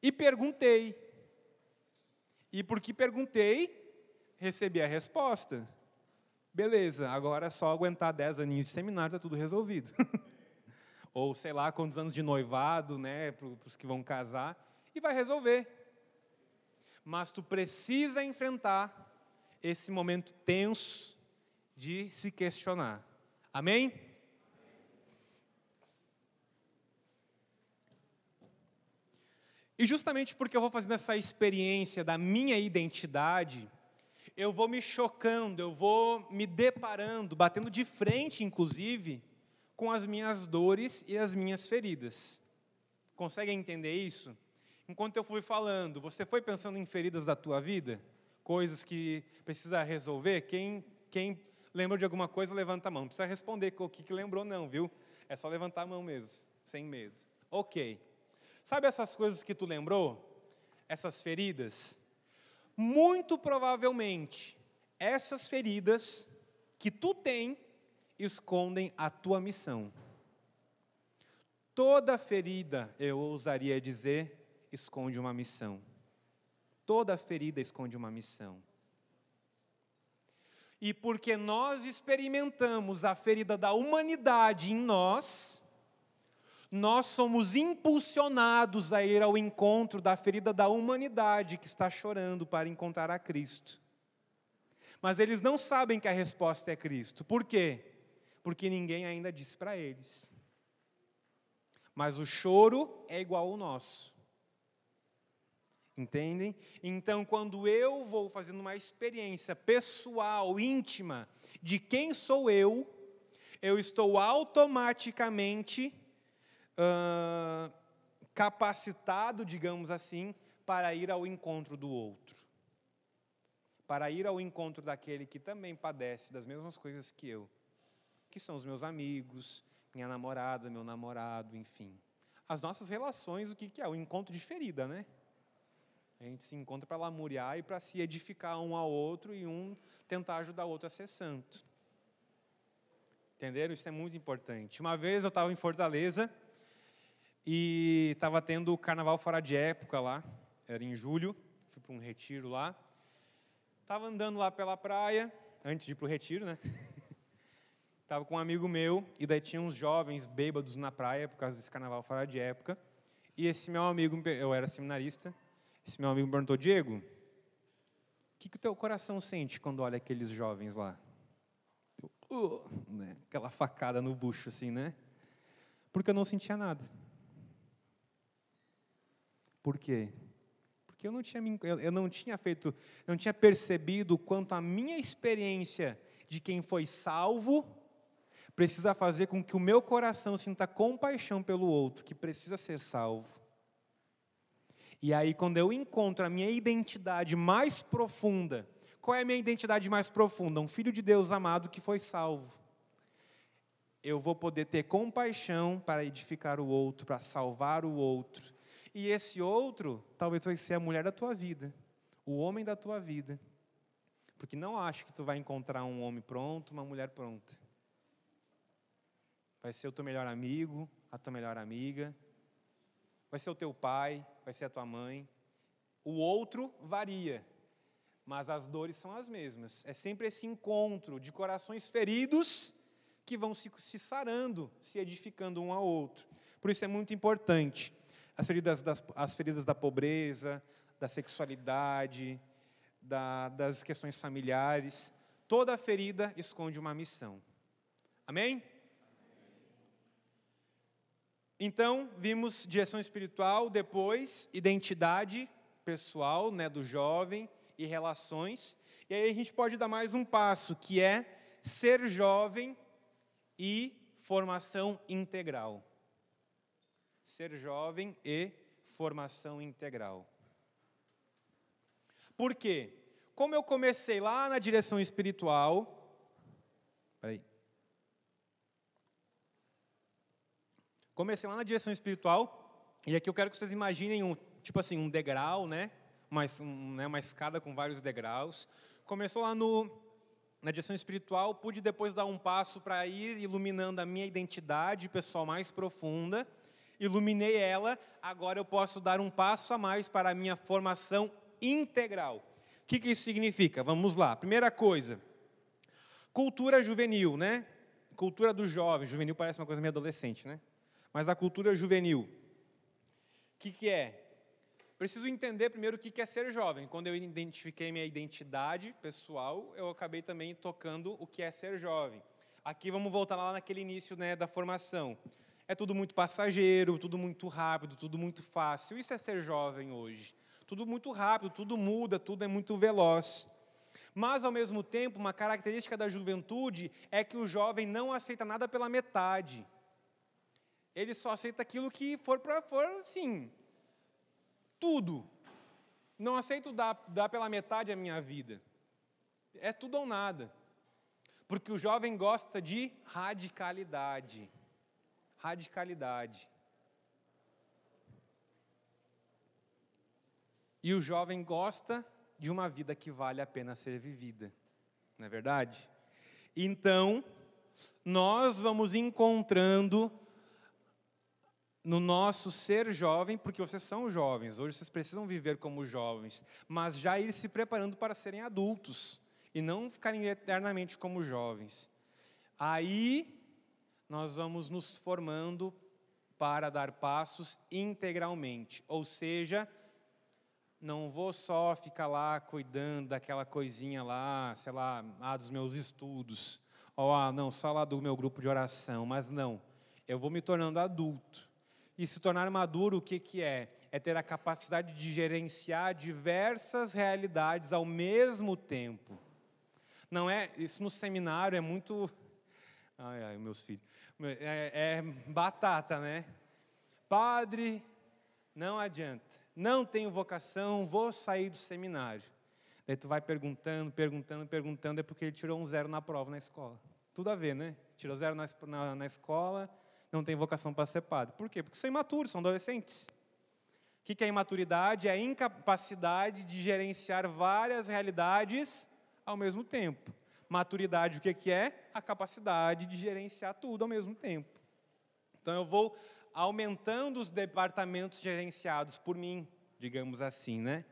E perguntei. E porque perguntei, recebi a resposta. Beleza, agora é só aguentar 10 aninhos de seminário, está tudo resolvido. Ou sei lá, quantos anos de noivado, né, para os que vão casar, e vai resolver. Mas tu precisa enfrentar esse momento tenso de se questionar. Amém? E justamente porque eu vou fazendo essa experiência da minha identidade, eu vou me chocando, eu vou me deparando, batendo de frente, inclusive, com as minhas dores e as minhas feridas. Conseguem entender isso? Enquanto eu fui falando, você foi pensando em feridas da tua vida? Coisas que precisa resolver? Quem lembrou de alguma coisa, levanta a mão. Não precisa responder o que lembrou não, viu? É só levantar a mão mesmo, sem medo. Ok. Sabe essas coisas que tu lembrou? Essas feridas? Muito provavelmente, essas feridas que tu tem, escondem a tua missão. Toda ferida, eu ousaria dizer, esconde uma missão. Toda ferida esconde uma missão. E porque nós experimentamos a ferida da humanidade em nós, nós somos impulsionados a ir ao encontro da ferida da humanidade que está chorando para encontrar a Cristo. Mas eles não sabem que a resposta é Cristo. Por quê? Porque ninguém ainda disse para eles. Mas o choro é igual ao nosso. Entendem? Então, quando eu vou fazendo uma experiência pessoal, íntima, de quem sou eu estou automaticamente capacitado, digamos assim, para ir ao encontro do outro. Para ir ao encontro daquele que também padece das mesmas coisas que eu. Que são os meus amigos, minha namorada, meu namorado, enfim. As nossas relações, o que é? O encontro de ferida, né? A gente se encontra para lamuriar e para se edificar um ao outro e um tentar ajudar o outro a ser santo. Entenderam? Isso é muito importante. Uma vez eu estava em Fortaleza e estava tendo o carnaval fora de época lá, era em julho, fui para um retiro lá. Estava andando lá pela praia, antes de ir para o retiro, né? Estava com um amigo meu, e daí tinha uns jovens bêbados na praia, por causa desse carnaval fora de época. E esse meu amigo, eu era seminarista, esse meu amigo me perguntou: Diego, o que o teu coração sente quando olha aqueles jovens lá? Né? Aquela facada no bucho assim, né? Porque eu não sentia nada. Por quê? Porque eu não tinha percebido o quanto a minha experiência de quem foi salvo precisa fazer com que o meu coração sinta compaixão pelo outro, que precisa ser salvo. E aí, quando eu encontro a minha identidade mais profunda, qual é a minha identidade mais profunda? Um filho de Deus amado que foi salvo. Eu vou poder ter compaixão para edificar o outro, para salvar o outro. E esse outro, talvez vai ser a mulher da tua vida, o homem da tua vida. Porque não acho que tu vai encontrar um homem pronto, uma mulher pronta. Vai ser o teu melhor amigo, a tua melhor amiga. Vai ser o teu pai, vai ser a tua mãe. O outro varia, mas as dores são as mesmas. É sempre esse encontro de corações feridos que vão se sarando, se edificando um ao outro. Por isso é muito importante. As feridas da pobreza, da sexualidade, das questões familiares. Toda ferida esconde uma missão. Amém? Então, vimos direção espiritual, depois identidade pessoal, né, do jovem e relações. E aí a gente pode dar mais um passo, que é ser jovem e formação integral. Ser jovem e formação integral. Por quê? Como eu comecei lá na direção espiritual... Comecei lá na direção espiritual, e aqui eu quero que vocês imaginem um degrau, né? Uma escada com vários degraus. Começou lá na direção espiritual, pude depois dar um passo para ir iluminando a minha identidade pessoal mais profunda. Iluminei ela, agora eu posso dar um passo a mais para a minha formação integral. O que isso significa? Vamos lá. Primeira coisa, cultura juvenil, né? Cultura do jovem. Juvenil parece uma coisa meio adolescente, né? Mas a cultura juvenil. O que é? Preciso entender primeiro o que é ser jovem. Quando eu identifiquei minha identidade pessoal, eu acabei também tocando o que é ser jovem. Aqui vamos voltar lá naquele início, né, da formação. É tudo muito passageiro, tudo muito rápido, tudo muito fácil. Isso é ser jovem hoje. Tudo muito rápido, tudo muda, tudo é muito veloz. Mas, ao mesmo tempo, uma característica da juventude é que o jovem não aceita nada pela metade. Ele só aceita aquilo que for assim, tudo. Não aceito dar pela metade a minha vida. É tudo ou nada. Porque o jovem gosta de radicalidade. Radicalidade. E o jovem gosta de uma vida que vale a pena ser vivida. Não é verdade? Então, nós vamos encontrando no nosso ser jovem, porque vocês são jovens, hoje vocês precisam viver como jovens, mas já ir se preparando para serem adultos, e não ficarem eternamente como jovens. Aí, nós vamos nos formando para dar passos integralmente, ou seja, não vou só ficar lá cuidando daquela coisinha lá, sei lá, dos meus estudos, ou não, só lá do meu grupo de oração, mas não, eu vou me tornando adulto. E se tornar maduro, o que é? É ter a capacidade de gerenciar diversas realidades ao mesmo tempo. Não é, isso no seminário é muito, ai, meus filhos, é batata, né? Padre, não adianta, não tenho vocação, vou sair do seminário. Daí tu vai perguntando, é porque ele tirou um 0 na prova na escola. Tudo a ver, né? Tirou 0 na escola, não tem vocação para ser padre. Por quê? Porque são imaturos, são adolescentes. O que é imaturidade? É a incapacidade de gerenciar várias realidades ao mesmo tempo. Maturidade, o que é? A capacidade de gerenciar tudo ao mesmo tempo. Então, eu vou aumentando os departamentos gerenciados por mim, digamos assim, né?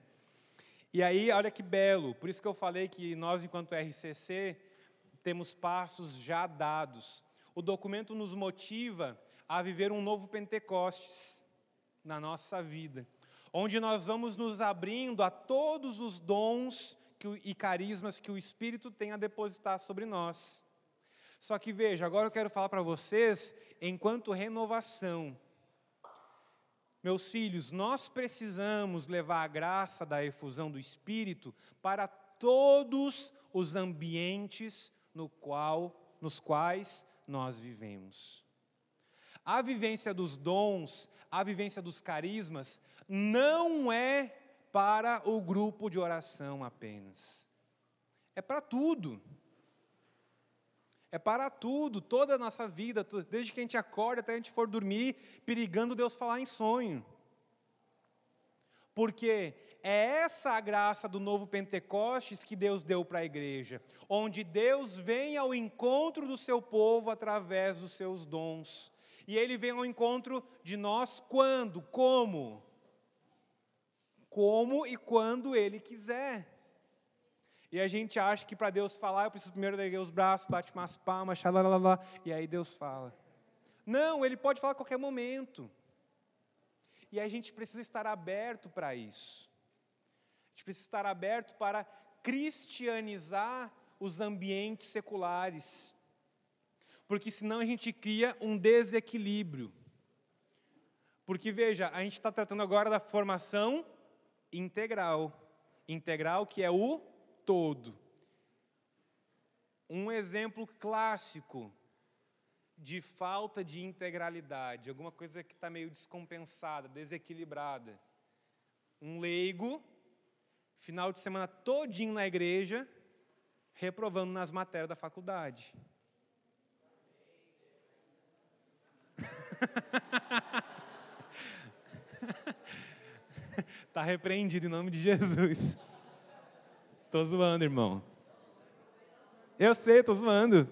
E aí, olha que belo, por isso que eu falei que nós, enquanto RCC, temos passos já dados. O documento nos motiva a viver um novo Pentecostes na nossa vida, onde nós vamos nos abrindo a todos os dons e carismas que o Espírito tem a depositar sobre nós. Só que veja, agora eu quero falar para vocês enquanto renovação. Meus filhos, nós precisamos levar a graça da efusão do Espírito para todos os ambientes nos quais nós vivemos. A vivência dos dons, a vivência dos carismas, não é para o grupo de oração apenas. É para tudo. É para tudo, toda a nossa vida, desde que a gente acorda até a gente for dormir, perigando Deus falar em sonho. Porque é essa a graça do novo Pentecostes que Deus deu para a igreja, onde Deus vem ao encontro do seu povo através dos seus dons. E Ele vem ao encontro de nós quando? Como? Como e quando Ele quiser. E a gente acha que para Deus falar, eu preciso primeiro erguer os braços, bate umas palmas, xalalala, e aí Deus fala. Não, Ele pode falar a qualquer momento. E a gente precisa estar aberto para isso. A gente precisa estar aberto para cristianizar os ambientes seculares. Porque senão a gente cria um desequilíbrio. Porque veja, a gente está tratando agora da formação integral. Integral que é o todo. Um exemplo clássico de falta de integralidade, alguma coisa que está meio descompensada, desequilibrada. Um leigo, final de semana todinho na igreja, reprovando nas matérias da faculdade. Está repreendido em nome de Jesus. Estou zoando, irmão. Eu sei, estou zoando.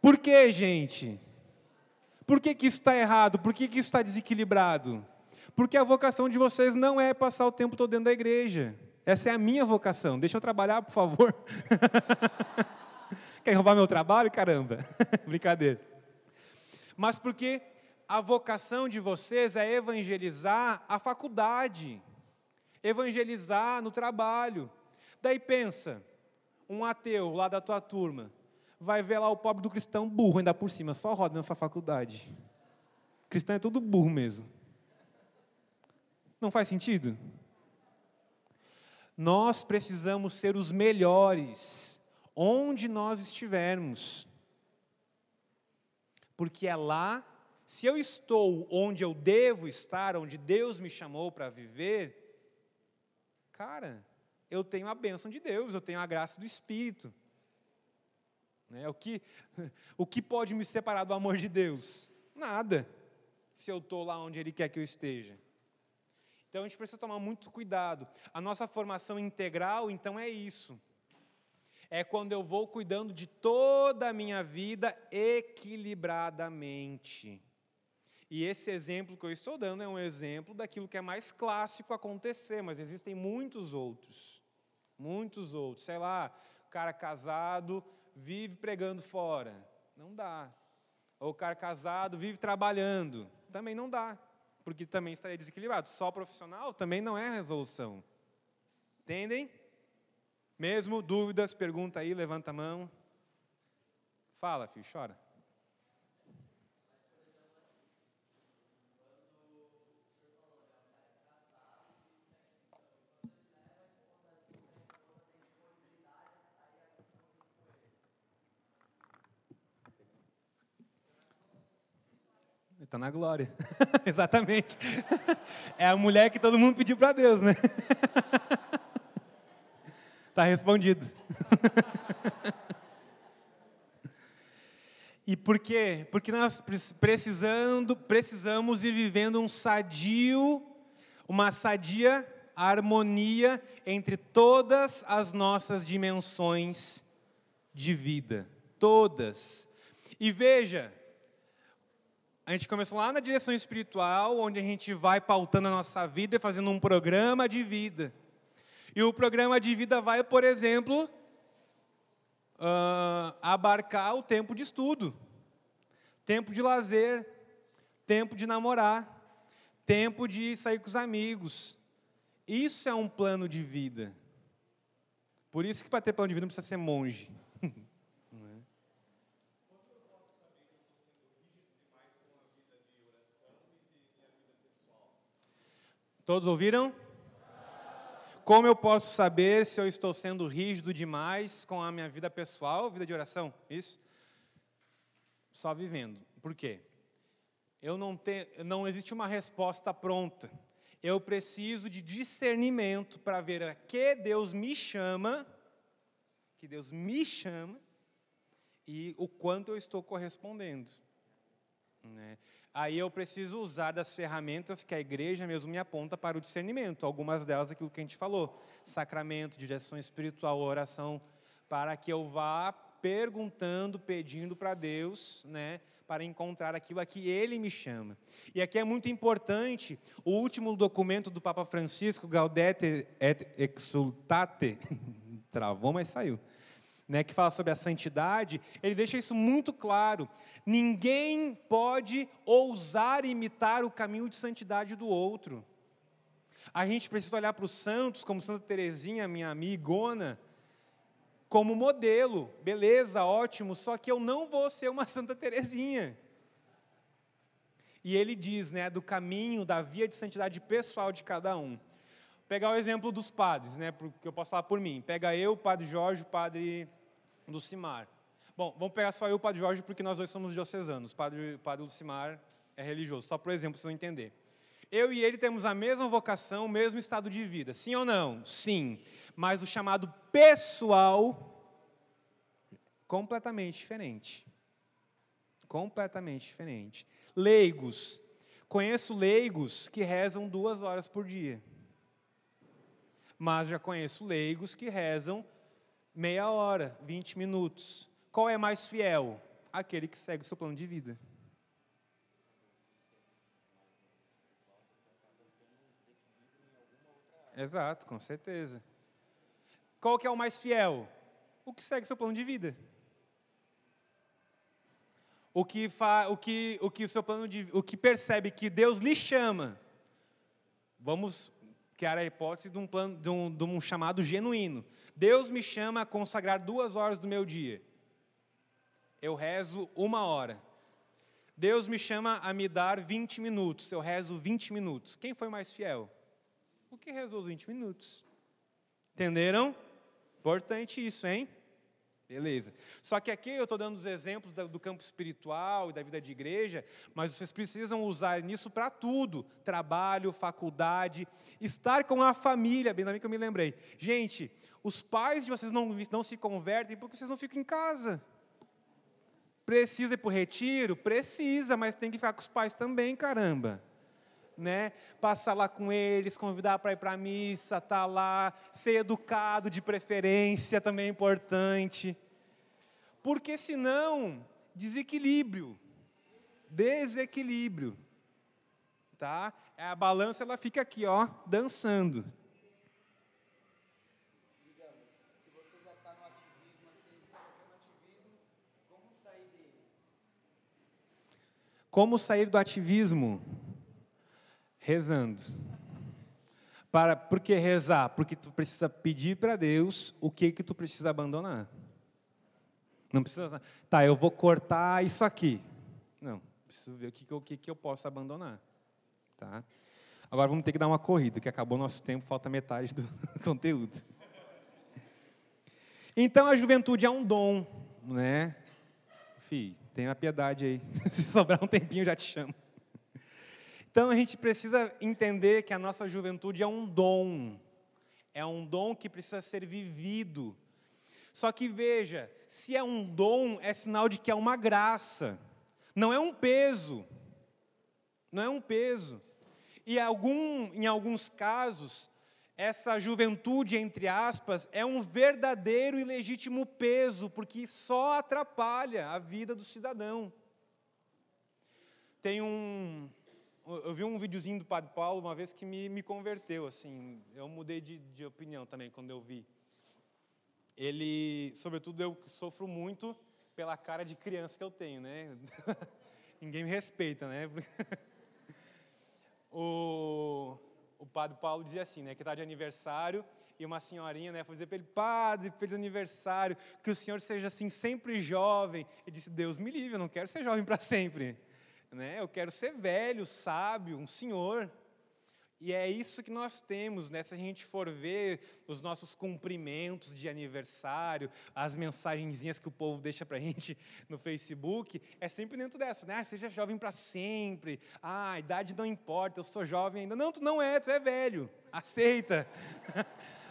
Por que, gente? Por que isso está errado? Por que isso está desequilibrado? Porque a vocação de vocês não é passar o tempo todo dentro da igreja. Essa é a minha vocação. Deixa eu trabalhar, por favor. Quer roubar meu trabalho? Caramba. Brincadeira. Mas porque a vocação de vocês é evangelizar a faculdade, evangelizar no trabalho. Daí pensa, um ateu lá da tua turma, vai ver lá o pobre do cristão burro ainda por cima, só roda nessa faculdade. Cristão é tudo burro mesmo. Não faz sentido? Nós precisamos ser os melhores, onde nós estivermos. Porque é lá, se eu estou onde eu devo estar, onde Deus me chamou para viver, cara, eu tenho a bênção de Deus, eu tenho a graça do Espírito. O que pode me separar do amor de Deus? Nada, se eu estou lá onde Ele quer que eu esteja. Então, a gente precisa tomar muito cuidado. A nossa formação integral, então, é isso. É quando eu vou cuidando de toda a minha vida equilibradamente. E esse exemplo que eu estou dando é um exemplo daquilo que é mais clássico acontecer, mas existem muitos outros. Muitos outros. Sei lá, o cara casado vive pregando fora. Não dá. Ou o cara casado vive trabalhando. Também não dá. Porque também estaria desequilibrado. Só profissional também não é resolução. Entendem? Mesmo dúvidas, pergunta aí, levanta a mão. Fala, filho, chora. Está na glória. Exatamente. É a mulher que todo mundo pediu para Deus, né? Está respondido. E por quê? Porque nós precisamos ir vivendo uma sadia harmonia entre todas as nossas dimensões de vida. Todas. E veja, a gente começou lá na direção espiritual, onde a gente vai pautando a nossa vida e fazendo um programa de vida. E o programa de vida vai, por exemplo, abarcar o tempo de estudo, tempo de lazer, tempo de namorar, tempo de sair com os amigos. Isso é um plano de vida. Por isso que para ter plano de vida não precisa ser monge. Todos ouviram? Como eu posso saber se eu estou sendo rígido demais com a minha vida pessoal, vida de oração? Isso? Só vivendo. Por quê? Não existe uma resposta pronta. Eu preciso de discernimento para ver a que Deus me chama, e o quanto eu estou correspondendo. Aí eu preciso usar das ferramentas que a igreja mesmo me aponta para o discernimento. Algumas delas, aquilo que a gente falou. Sacramento, direção espiritual, oração, para que eu vá perguntando, pedindo para Deus, para encontrar aquilo a que Ele me chama. E aqui é muito importante, o último documento do Papa Francisco, Gaudete et Exsultate, travou, mas saiu. Que fala sobre a santidade, ele deixa isso muito claro. Ninguém pode ousar imitar o caminho de santidade do outro. A gente precisa olhar para os santos, como Santa Teresinha, minha amigona, como modelo. Beleza, ótimo, só que eu não vou ser uma Santa Teresinha. E ele diz, do caminho, da via de santidade pessoal de cada um. Vou pegar o exemplo dos padres, porque eu posso falar por mim. Pega eu, o padre Jorge, o padre Lucimar. Bom, vamos pegar só eu e o padre Jorge, porque nós dois somos diocesanos. O padre Lucimar é religioso, só por exemplo, vocês vão entender. Eu e ele temos a mesma vocação, o mesmo estado de vida. Sim ou não? Sim. Mas o chamado pessoal, completamente diferente. Completamente diferente. Leigos. Conheço leigos que rezam 2 horas por dia. Mas já conheço leigos que rezam meia hora, 20 minutos. Qual é mais fiel? Aquele que segue o seu plano de vida. Exato, com certeza. Qual que é o mais fiel? O que segue o seu plano de vida. o seu plano de, o que percebe que Deus lhe chama, vamos criar a hipótese de um plano, de um chamado genuíno. Deus me chama a consagrar 2 horas do meu dia. Eu rezo 1 hora. Deus me chama a me dar 20 minutos. Eu rezo 20 minutos. Quem foi mais fiel? O que rezou os 20 minutos? Entenderam? Importante isso, hein? Beleza. Só que aqui eu estou dando os exemplos do campo espiritual e da vida de igreja, mas vocês precisam usar nisso para tudo. Trabalho, faculdade, estar com a família, bem que eu me lembrei. Gente, os pais de vocês não se convertem porque vocês não ficam em casa. Precisa ir para o retiro? Precisa, mas tem que ficar com os pais também, caramba. Né? Passar lá com eles, convidar para ir para a missa, estar lá, ser educado de preferência também é importante. Porque senão, desequilíbrio. Tá? A balança ela fica aqui, ó, dançando. Digamos, se você já está no ativismo, assim, se você está no ativismo, como sair dele? Como sair do ativismo? Rezando. Por que rezar? Porque tu precisa pedir para Deus o que tu precisa abandonar. Não precisa, tá, eu vou cortar isso aqui. Não, preciso ver o que eu posso abandonar. Tá? Agora vamos ter que dar uma corrida, que acabou nosso tempo, falta metade do conteúdo. Então a juventude é um dom, né? Filho, tenha piedade aí. Se sobrar um tempinho, eu já te chamo. Então, a gente precisa entender que a nossa juventude é um dom que precisa ser vivido. Só que, veja, se é um dom, é sinal de que é uma graça, não é um peso. Não é um peso. E em alguns casos, essa juventude, entre aspas, é um verdadeiro e legítimo peso, porque só atrapalha a vida do cidadão. Eu vi um videozinho do Padre Paulo uma vez que me converteu, assim, eu mudei de opinião também quando eu vi. Sobretudo eu sofro muito pela cara de criança que eu tenho, né? Ninguém me respeita, né? O Padre Paulo dizia assim, né, que está de aniversário, e uma senhorinha, né, foi dizer para ele, Padre, feliz aniversário, que o senhor seja assim sempre jovem. Ele disse, Deus me livre, eu não quero ser jovem para sempre. Né? Eu quero ser velho, sábio, um senhor. E é isso que nós temos, né? Se a gente for ver os nossos cumprimentos de aniversário, as mensagenzinhas que o povo deixa para a gente no Facebook, é sempre dentro dessa, né? Seja jovem para sempre, a idade não importa, eu sou jovem ainda. Não, tu não é, tu é velho, aceita.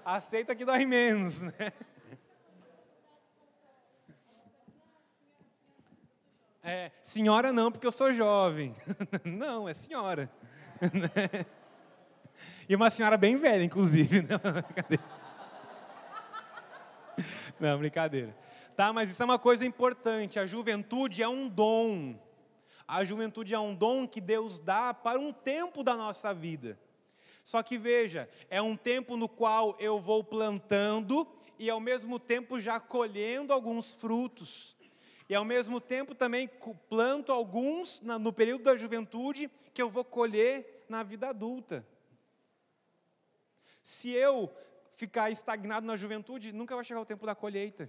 Aceita que dói menos, né? Senhora não, porque eu sou jovem. Não, é senhora. E uma senhora bem velha, inclusive. Não, brincadeira. Não, brincadeira. Tá, mas isso é uma coisa importante. A juventude é um dom. A juventude é um dom que Deus dá para um tempo da nossa vida. Só que veja, é um tempo no qual eu vou plantando e ao mesmo tempo já colhendo alguns frutos. E ao mesmo tempo também planto alguns no período da juventude que eu vou colher na vida adulta. Se eu ficar estagnado na juventude, nunca vai chegar o tempo da colheita.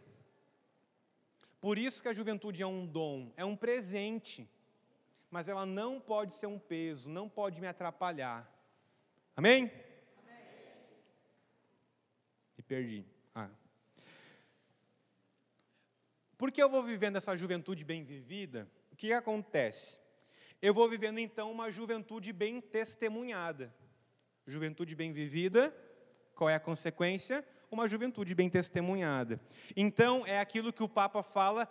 Por isso que a juventude é um dom, é um presente. Mas ela não pode ser um peso, não pode me atrapalhar. Amém? Amém. Me perdi. Porque eu vou vivendo essa juventude bem vivida, o que acontece? Eu vou vivendo então uma juventude bem testemunhada. Juventude bem vivida, qual é a consequência? Uma juventude bem testemunhada. Então, é aquilo que o Papa fala,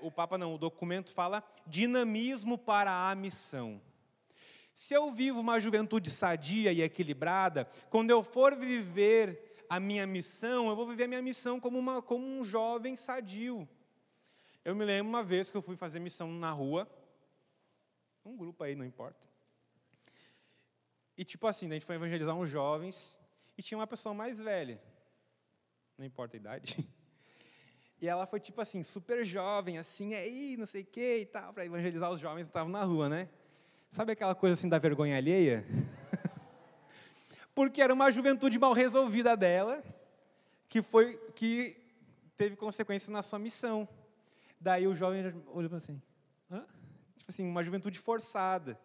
o documento fala, dinamismo para a missão. Se eu vivo uma juventude sadia e equilibrada, quando eu for viver a minha missão, eu vou viver a minha missão como um jovem sadio. Eu me lembro uma vez que eu fui fazer missão na rua, um grupo aí, não importa. E tipo assim, a gente foi evangelizar uns jovens, e tinha uma pessoa mais velha, não importa a idade. E ela foi tipo assim, super jovem, assim, aí, não sei o que e tal, para evangelizar os jovens que estavam na rua, né? Sabe aquela coisa assim da vergonha alheia? Porque era uma juventude mal resolvida dela, que teve consequências na sua missão. Daí o jovem olhou para assim, hã? Tipo assim, uma juventude forçada,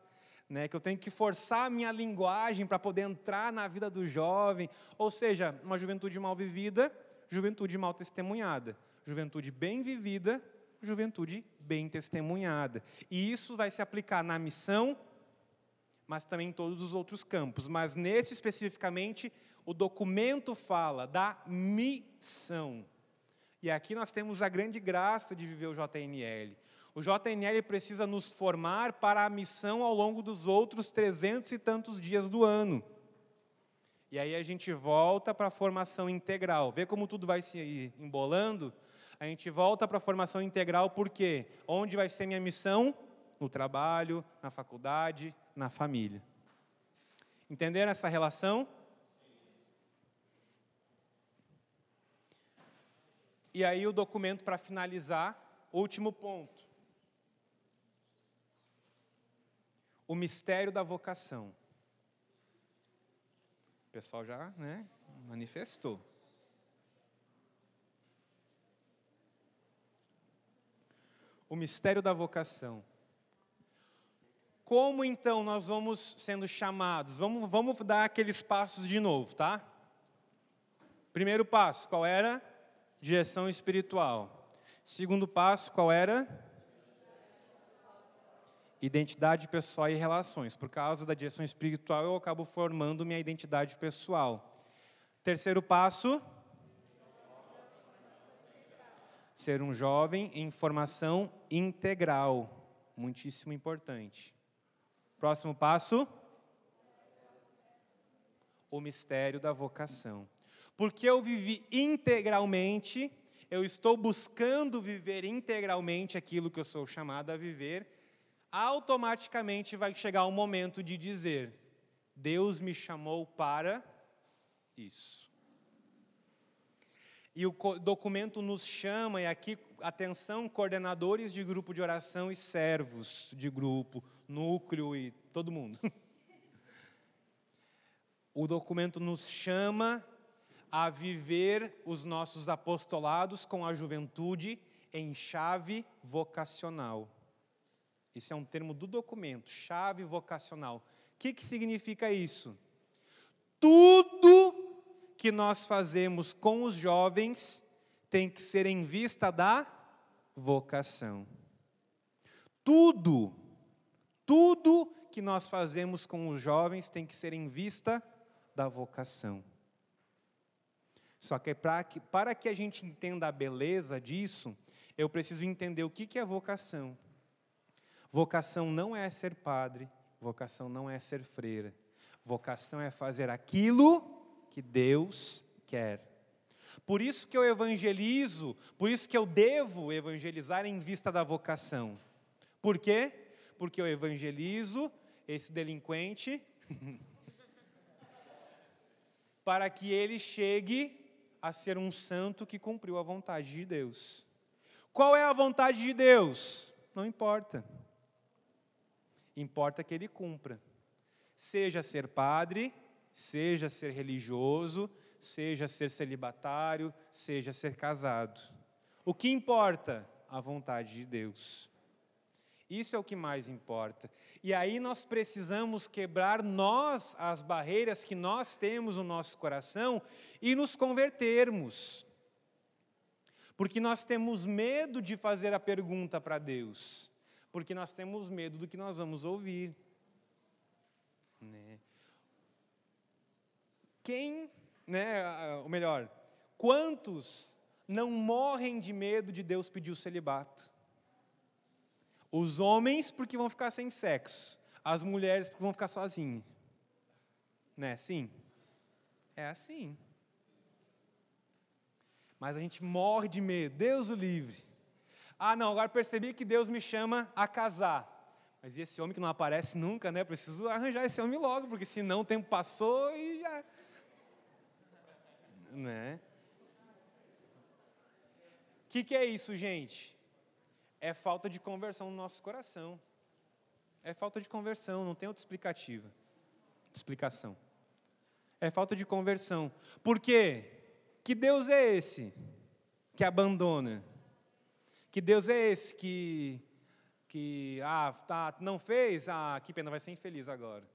né? Que eu tenho que forçar a minha linguagem para poder entrar na vida do jovem. Ou seja, uma juventude mal vivida, juventude mal testemunhada. Juventude bem vivida, juventude bem testemunhada. E isso vai se aplicar na missão, mas também em todos os outros campos. Mas nesse especificamente, o documento fala da missão. E aqui nós temos a grande graça de viver o JNL. O JNL precisa nos formar para a missão ao longo dos outros 300 e tantos dias do ano. E aí a gente volta para a formação integral. Vê como tudo vai se embolando? A gente volta para a formação integral porque onde vai ser minha missão? No trabalho, na faculdade, na família. Entenderam essa relação? E aí o documento para finalizar, último ponto. O mistério da vocação. O pessoal já, manifestou. O mistério da vocação. Como então nós vamos sendo chamados? Vamos dar aqueles passos de novo, tá? Primeiro passo, qual era? Direção espiritual. Segundo passo, qual era? Identidade pessoal e relações. Por causa da direção espiritual, eu acabo formando minha identidade pessoal. Terceiro passo, ser um jovem em formação integral. Muitíssimo importante. Próximo passo, o mistério da vocação. Porque eu vivi integralmente, eu estou buscando viver integralmente aquilo que eu sou chamado a viver, automaticamente vai chegar o momento de dizer, Deus me chamou para isso. E o documento nos chama, e aqui, atenção, coordenadores de grupo de oração e servos de grupo, núcleo e todo mundo. O documento nos chama a viver os nossos apostolados com a juventude em chave vocacional. Esse é um termo do documento, chave vocacional. O que significa isso? Tudo que nós fazemos com os jovens tem que ser em vista da vocação. Tudo que nós fazemos com os jovens tem que ser em vista da vocação. Só que para que a gente entenda a beleza disso, eu preciso entender o que é vocação. Vocação não é ser padre, vocação não é ser freira. Vocação é fazer aquilo que Deus quer. Por isso que eu evangelizo, por isso que eu devo evangelizar em vista da vocação. Por quê? Porque eu evangelizo esse delinquente para que ele chegue a ser um santo que cumpriu a vontade de Deus. Qual é a vontade de Deus? Não importa. Importa que ele cumpra. Seja ser padre, seja ser religioso, seja ser celibatário, seja ser casado. O que importa? A vontade de Deus. Isso é o que mais importa. E aí nós precisamos quebrar as barreiras que nós temos no nosso coração e nos convertermos. Porque nós temos medo de fazer a pergunta para Deus. Porque nós temos medo do que nós vamos ouvir. Ou melhor, quantos não morrem de medo de Deus pedir o celibato? Os homens porque vão ficar sem sexo, as mulheres porque vão ficar sozinhas. Não é assim? É assim. Mas a gente morre de medo, Deus o livre. Ah, não, agora percebi que Deus me chama a casar. Mas e esse homem que não aparece nunca, né? Preciso arranjar esse homem logo, porque senão o tempo passou e já... Né? que é isso, gente? É falta de conversão no nosso coração. É falta de conversão, não tem outra explicação. É falta de conversão. Por quê? Que Deus é esse que abandona? Que Deus é esse que não fez? Que pena, vai ser infeliz agora.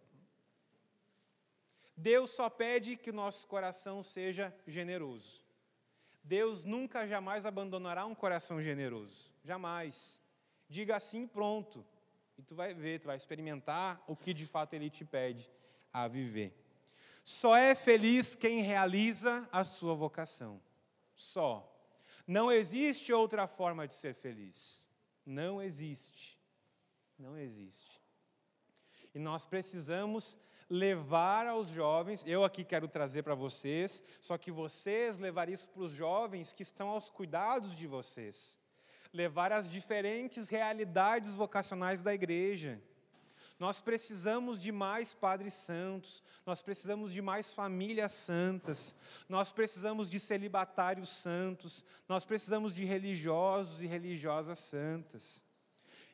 Deus só pede que o nosso coração seja generoso. Deus nunca, jamais abandonará um coração generoso. Jamais. Diga assim, pronto. E tu vai ver, tu vai experimentar o que de fato Ele te pede a viver. Só é feliz quem realiza a sua vocação. Só. Não existe outra forma de ser feliz. Não existe. Não existe. E nós precisamos levar aos jovens, eu aqui quero trazer para vocês, só que vocês levar isso para os jovens que estão aos cuidados de vocês. Levar as diferentes realidades vocacionais da igreja. Nós precisamos de mais padres santos, nós precisamos de mais famílias santas, nós precisamos de celibatários santos, nós precisamos de religiosos e religiosas santas.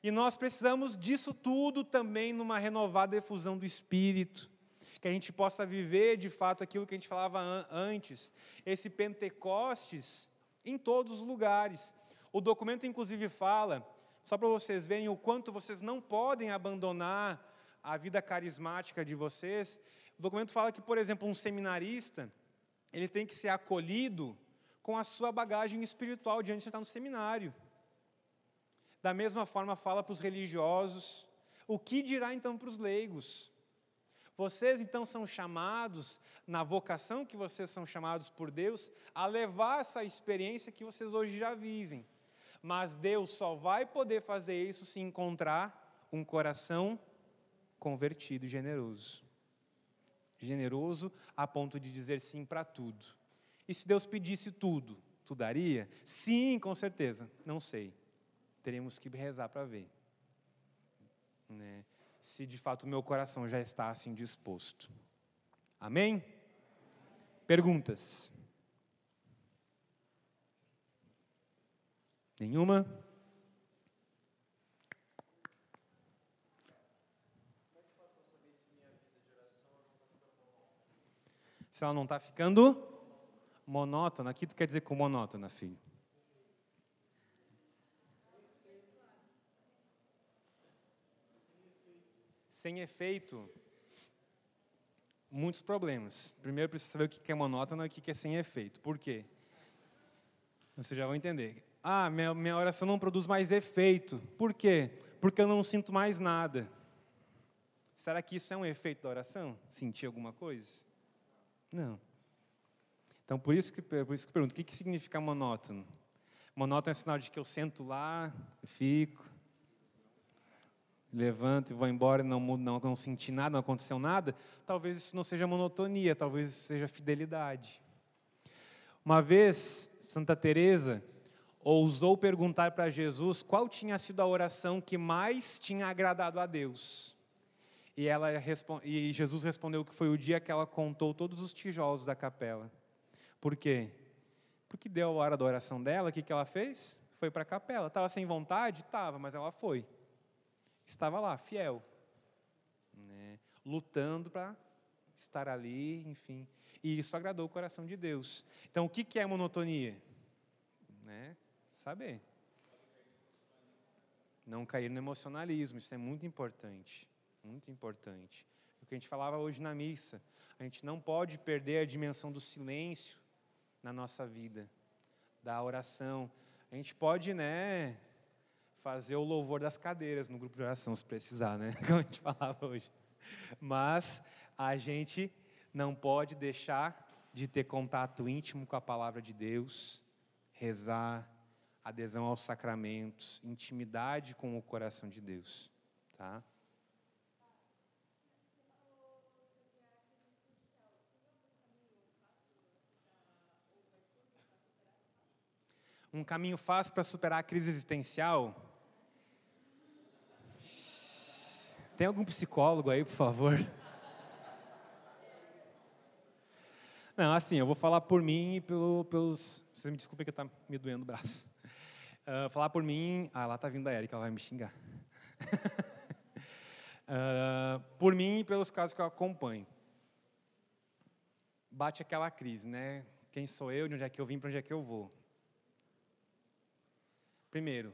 E nós precisamos disso tudo também numa renovada efusão do Espírito, que a gente possa viver de fato aquilo que a gente falava antes, esse Pentecostes em todos os lugares. O documento inclusive fala, só para vocês verem o quanto vocês não podem abandonar a vida carismática de vocês, o documento fala que, por exemplo, um seminarista, ele tem que ser acolhido com a sua bagagem espiritual diante de estar no seminário. Da mesma forma fala para os religiosos, o que dirá então para os leigos? Vocês então são chamados, na vocação que vocês são chamados por Deus, a levar essa experiência que vocês hoje já vivem. Mas Deus só vai poder fazer isso se encontrar um coração convertido e generoso. Generoso a ponto de dizer sim para tudo. E se Deus pedisse tudo, tu daria? Sim, com certeza. Não sei. Teremos que rezar para ver. Né? Se de fato o meu coração já está assim disposto. Amém? Perguntas? Nenhuma? Se ela não está ficando monótona, aqui tu quer dizer com monótona, filho? Sem efeito, muitos problemas. Primeiro precisa saber o que é monótono e o que é sem efeito. Por quê? Vocês já vão entender. Minha oração não produz mais efeito. Por quê? Porque eu não sinto mais nada. Será que isso é um efeito da oração? Sentir alguma coisa? Não. Então, por isso que pergunto, o que significa monótono? Monótono é sinal de que eu sento lá, fico, levanto e vou embora, não senti nada, não aconteceu nada. Talvez isso não seja monotonia, talvez isso seja fidelidade. Uma vez, Santa Teresa ousou perguntar para Jesus qual tinha sido a oração que mais tinha agradado a Deus. E Jesus respondeu que foi o dia que ela contou todos os tijolos da capela. Por quê? Porque deu a hora da oração dela, o que ela fez? Foi para a capela. Estava sem vontade? Estava, mas ela foi. Estava lá, fiel. Né? Lutando para estar ali, enfim. E isso agradou o coração de Deus. Então, o que é monotonia? Né? Saber. Não cair no emocionalismo, isso é muito importante. Muito importante. O que a gente falava hoje na missa. A gente não pode perder a dimensão do silêncio na nossa vida, da oração. A gente pode, né, fazer o louvor das cadeiras no grupo de oração, se precisar, né? Como a gente falava hoje. Mas a gente não pode deixar de ter contato íntimo com a palavra de Deus, rezar, adesão aos sacramentos, intimidade com o coração de Deus, tá? Um caminho fácil para superar a crise existencial? Tem algum psicólogo aí, por favor? Não, assim, eu vou falar por mim e pelos... Vocês me desculpem que está me doendo o braço. Falar por mim... lá tá vindo a Erika, ela vai me xingar. Por mim e pelos casos que eu acompanho. Bate aquela crise, né? Quem sou eu, de onde é que eu vim, para onde é que eu vou? Primeiro,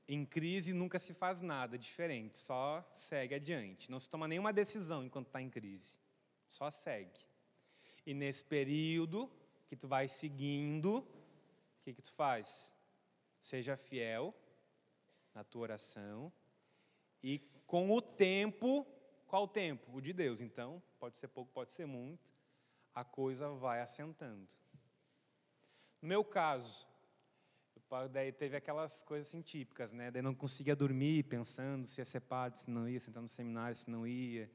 em crise nunca se faz nada diferente, só segue adiante. Não se toma nenhuma decisão enquanto está em crise, só segue. E nesse período que tu vai seguindo, o que tu faz? Seja fiel na tua oração e com o tempo, qual o tempo? O de Deus. Então, pode ser pouco, pode ser muito, a coisa vai assentando. No meu caso, daí teve aquelas coisas assim típicas, né? Daí não conseguia dormir pensando se ia ser padre, se não ia, se entrar no seminário, se não ia.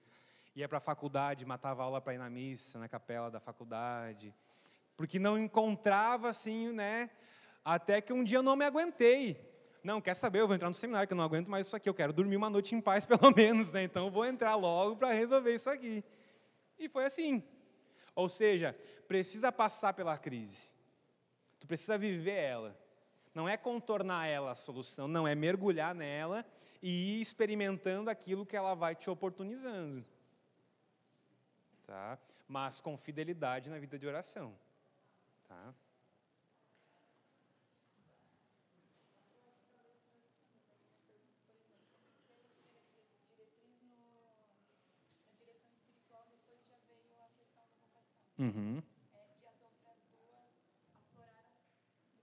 Ia para a faculdade, matava aula para ir na missa, na capela da faculdade. Porque não encontrava assim, né? Até que um dia eu não me aguentei. Não, quer saber, eu vou entrar no seminário, que eu não aguento mais isso aqui. Eu quero dormir uma noite em paz, pelo menos, né? Então eu vou entrar logo para resolver isso aqui. E foi assim. Ou seja, precisa passar pela crise. Tu precisa viver ela. Não é contornar ela a solução, não, é mergulhar nela e ir experimentando aquilo que ela vai te oportunizando. Tá? Mas com fidelidade na vida de oração. Tá? Uhum. E as outras duas afloraram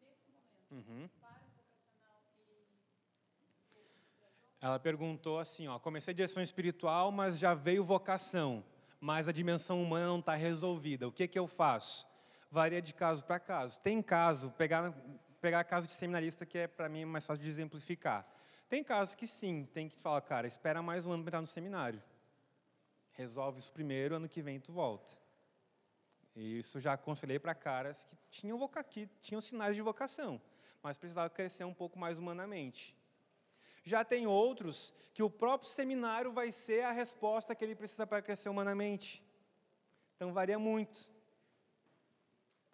nesse momento. Uhum. Para o vocacional Ela perguntou assim, comecei direção espiritual, mas já veio vocação, mas a dimensão humana não está resolvida. O que eu faço? Varia de caso para caso. Tem caso, pegar caso de seminarista, que é para mim mais fácil de exemplificar. Tem casos que sim, tem que falar, cara, espera mais um ano para entrar no seminário. Resolve isso primeiro, ano que vem tu volta. E isso já aconselhei para caras que tinham sinais de vocação, mas precisavam crescer um pouco mais humanamente. Já tem outros que o próprio seminário vai ser a resposta que ele precisa para crescer humanamente. Então, varia muito.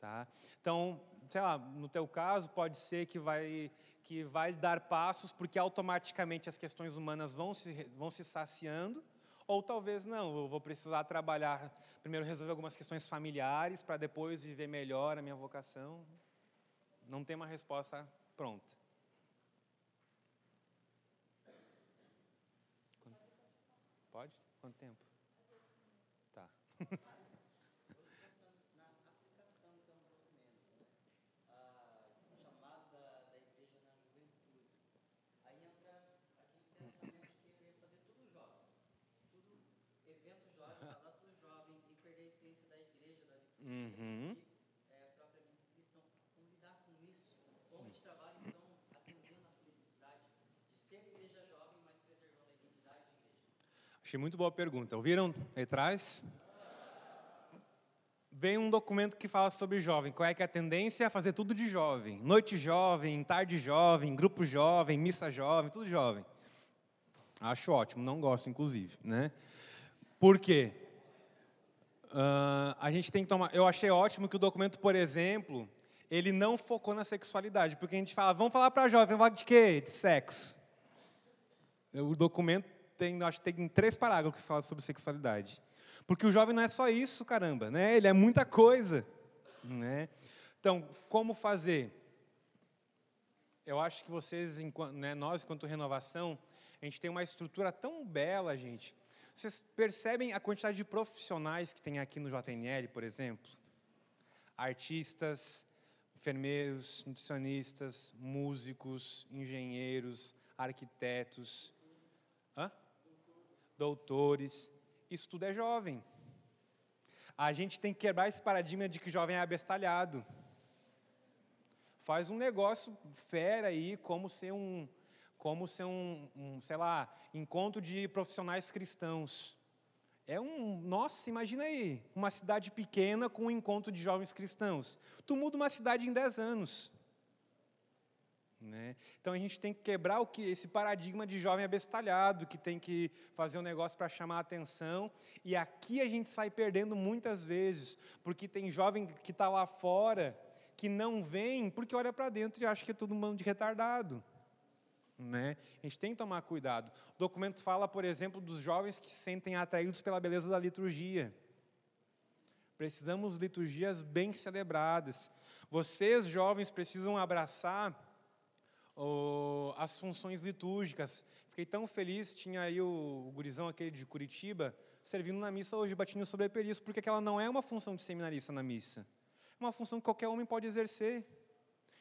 Tá? Então, sei lá, no teu caso, pode ser que vai dar passos, porque automaticamente as questões humanas vão se saciando, ou talvez não, eu vou precisar trabalhar, primeiro resolver algumas questões familiares, para depois viver melhor a minha vocação. Não tem uma resposta pronta. Pode? Quanto tempo? Tá. Uhum. Propriamente cristão, como lidar com isso? Como a gente trabalha, então, atendendo essa necessidade de ser igreja jovem, mas preservando a identidade de igreja? Achei muito boa a pergunta. Ouviram aí atrás? Vem um documento que fala sobre jovem. Qual é que é a tendência? Fazer tudo de jovem. Noite jovem, tarde jovem, grupo jovem, missa jovem, tudo jovem. Acho ótimo, não gosto, inclusive, né? Por quê? A gente tem que tomar... Eu achei ótimo que o documento, por exemplo, ele não focou na sexualidade, porque a gente fala, vamos falar para jovem, vamos falar de quê? De sexo. O documento acho que tem 3 parágrafos que falam sobre sexualidade. Porque o jovem não é só isso, caramba, né? Ele é muita coisa, né? Então, como fazer? Eu acho que vocês, né, nós, enquanto renovação, a gente tem uma estrutura tão bela, gente. Vocês percebem a quantidade de profissionais que tem aqui no JNL, por exemplo? Artistas, enfermeiros, nutricionistas, músicos, engenheiros, arquitetos, doutores. Isso tudo é jovem. A gente tem que quebrar esse paradigma de que jovem é abestalhado. Faz um negócio fera aí, como ser um sei lá, encontro de profissionais cristãos. Nossa, imagina aí, uma cidade pequena com um encontro de jovens cristãos. Tu muda uma cidade em 10 anos. Né? Então a gente tem que quebrar esse paradigma de jovem abestalhado, que tem que fazer um negócio para chamar a atenção. E aqui a gente sai perdendo muitas vezes, porque tem jovem que está lá fora, que não vem, porque olha para dentro e acha que é todo mundo de retardado. né? A gente tem que tomar cuidado. O documento fala, por exemplo, dos jovens que se sentem atraídos pela beleza da liturgia. Precisamos de liturgias bem celebradas. Vocês, jovens, precisam abraçar as funções litúrgicas. Fiquei tão feliz, tinha aí o gurizão aquele de Curitiba, servindo na missa hoje, batinho sobre a perícia, porque aquela não é uma função de seminarista na missa. É uma função que qualquer homem pode exercer.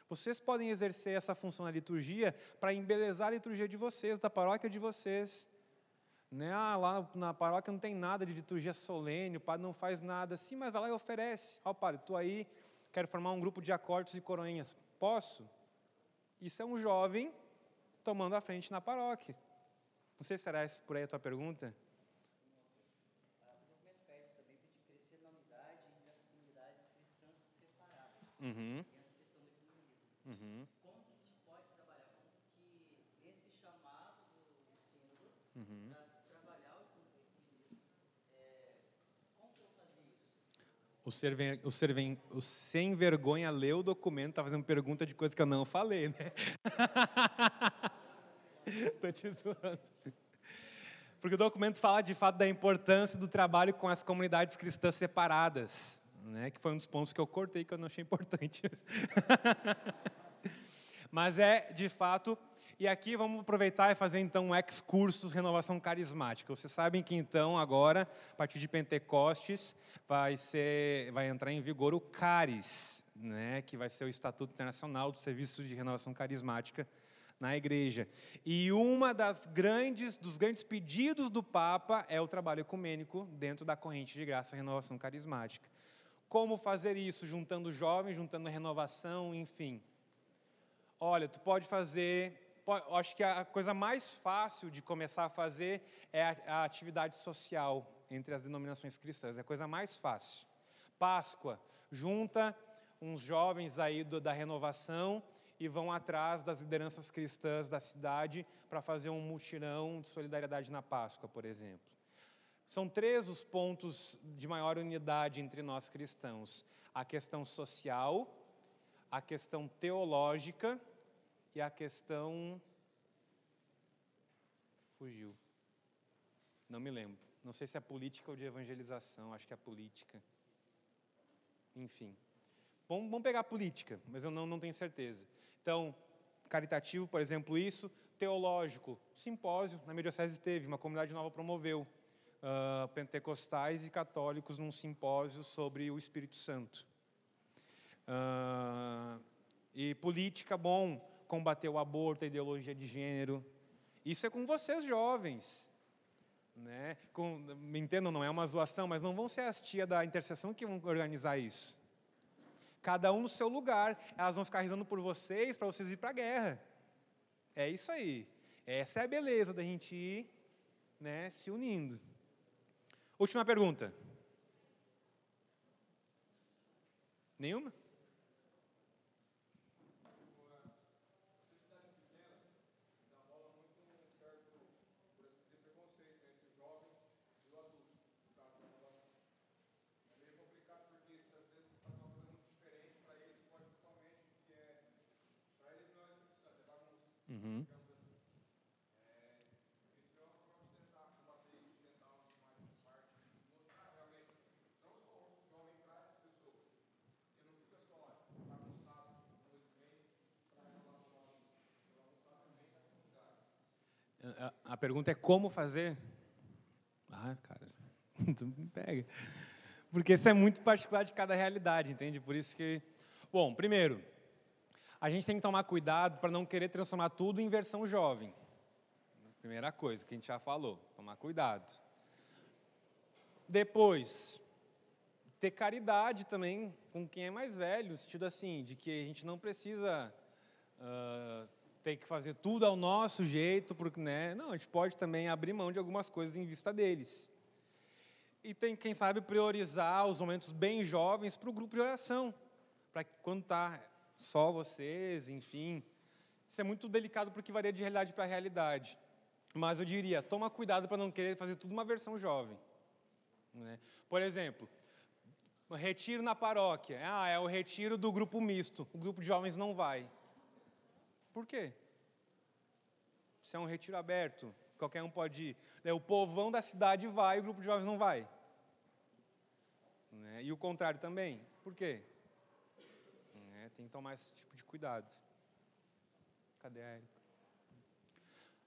Vocês podem exercer essa função na liturgia para embelezar a liturgia de vocês, da paróquia de vocês. Né? Lá na paróquia não tem nada de liturgia solene, o padre não faz nada. Sim, mas vai lá e oferece. Ó, padre, estou aí, quero formar um grupo de acordes e coroinhas. Posso? Isso é um jovem tomando a frente na paróquia. Não sei se será por aí a tua pergunta. O documento pede também para te crescer na unidade e nas comunidades cristãs separadas. Uhum. Tem a questão do ecumenismo. Uhum. Como que a gente pode trabalhar? Como que esse chamado do sínodo Uhum. para trabalhar o ecumenismo, como que eu vou fazer isso? O sem vergonha leu o documento, está fazendo pergunta de coisa que eu não falei, né? Estou te zoando. Porque o documento fala, de fato, da importância do trabalho com as comunidades cristãs separadas, né? Que foi um dos pontos que eu cortei, que eu não achei importante. Mas de fato... E aqui vamos aproveitar e fazer, então, um excursus Renovação Carismática. Vocês sabem que, então, agora, a partir de Pentecostes, vai entrar em vigor o CARIS, né, que vai ser o Estatuto Internacional do Serviço de Renovação Carismática na Igreja. E dos grandes pedidos do Papa é o trabalho ecumênico dentro da corrente de graça Renovação Carismática. Como fazer isso? Juntando jovens, juntando renovação, enfim. Olha, tu pode fazer... Acho que a coisa mais fácil de começar a fazer é a atividade social entre as denominações cristãs. É a coisa mais fácil. Páscoa, junta uns jovens aí da renovação e vão atrás das lideranças cristãs da cidade para fazer um mutirão de solidariedade na Páscoa, por exemplo. São 3 os pontos de maior unidade entre nós cristãos. A questão social, a questão teológica e a questão... Fugiu. Não me lembro. Não sei se é política ou de evangelização. Acho que é política. Enfim. Vamos pegar a política, mas eu não tenho certeza. Então, caritativo, por exemplo, isso. Teológico, simpósio. Na minha diocese teve, uma comunidade nova promoveu. Pentecostais e católicos num simpósio sobre o Espírito Santo. E política, combater o aborto, a ideologia de gênero. Isso é com vocês, jovens. Né? Me entendam, não é uma zoação, mas não vão ser as tias da intercessão que vão organizar isso. Cada um no seu lugar. Elas vão ficar rezando por vocês, para vocês ir para a guerra. É isso aí. Essa é a beleza da gente ir, né, se unindo. Última pergunta. Nenhuma? Uhum. A pergunta é como fazer? Ah, cara, tu me pega. Porque isso é muito particular de cada realidade, entende? Por isso que... Bom, primeiro, a gente tem que tomar cuidado para não querer transformar tudo em versão jovem. Primeira coisa que a gente já falou, tomar cuidado. Depois, ter caridade também com quem é mais velho, no sentido assim, de que a gente não precisa ter que fazer tudo ao nosso jeito, porque, né? Não, a gente pode também abrir mão de algumas coisas em vista deles. E tem, quem sabe, priorizar os momentos bem jovens para o grupo de oração, para que quando está só vocês, enfim. Isso é muito delicado porque varia de realidade para realidade. Mas eu diria, toma cuidado para não querer fazer tudo uma versão jovem. Né? Por exemplo, o retiro na paróquia. É o retiro do grupo misto. O grupo de jovens não vai. Por quê? Se é um retiro aberto, qualquer um pode ir. Daí o povão da cidade vai, o grupo de jovens não vai. Né? E o contrário também. Por quê? Tem que tomar esse tipo de cuidado. Cadê a Érica?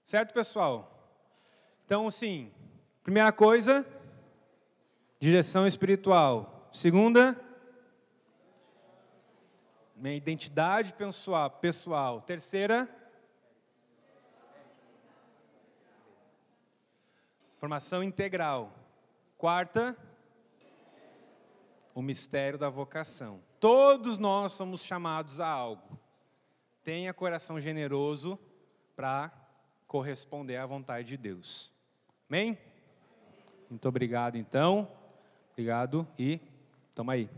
Certo, pessoal? Então, sim, primeira coisa, direção espiritual. Segunda, minha identidade pessoal. Terceira, formação integral. Quarta, o mistério da vocação. Todos nós somos chamados a algo. Tenha coração generoso para corresponder à vontade de Deus. Amém? Muito obrigado, então. Obrigado e toma aí.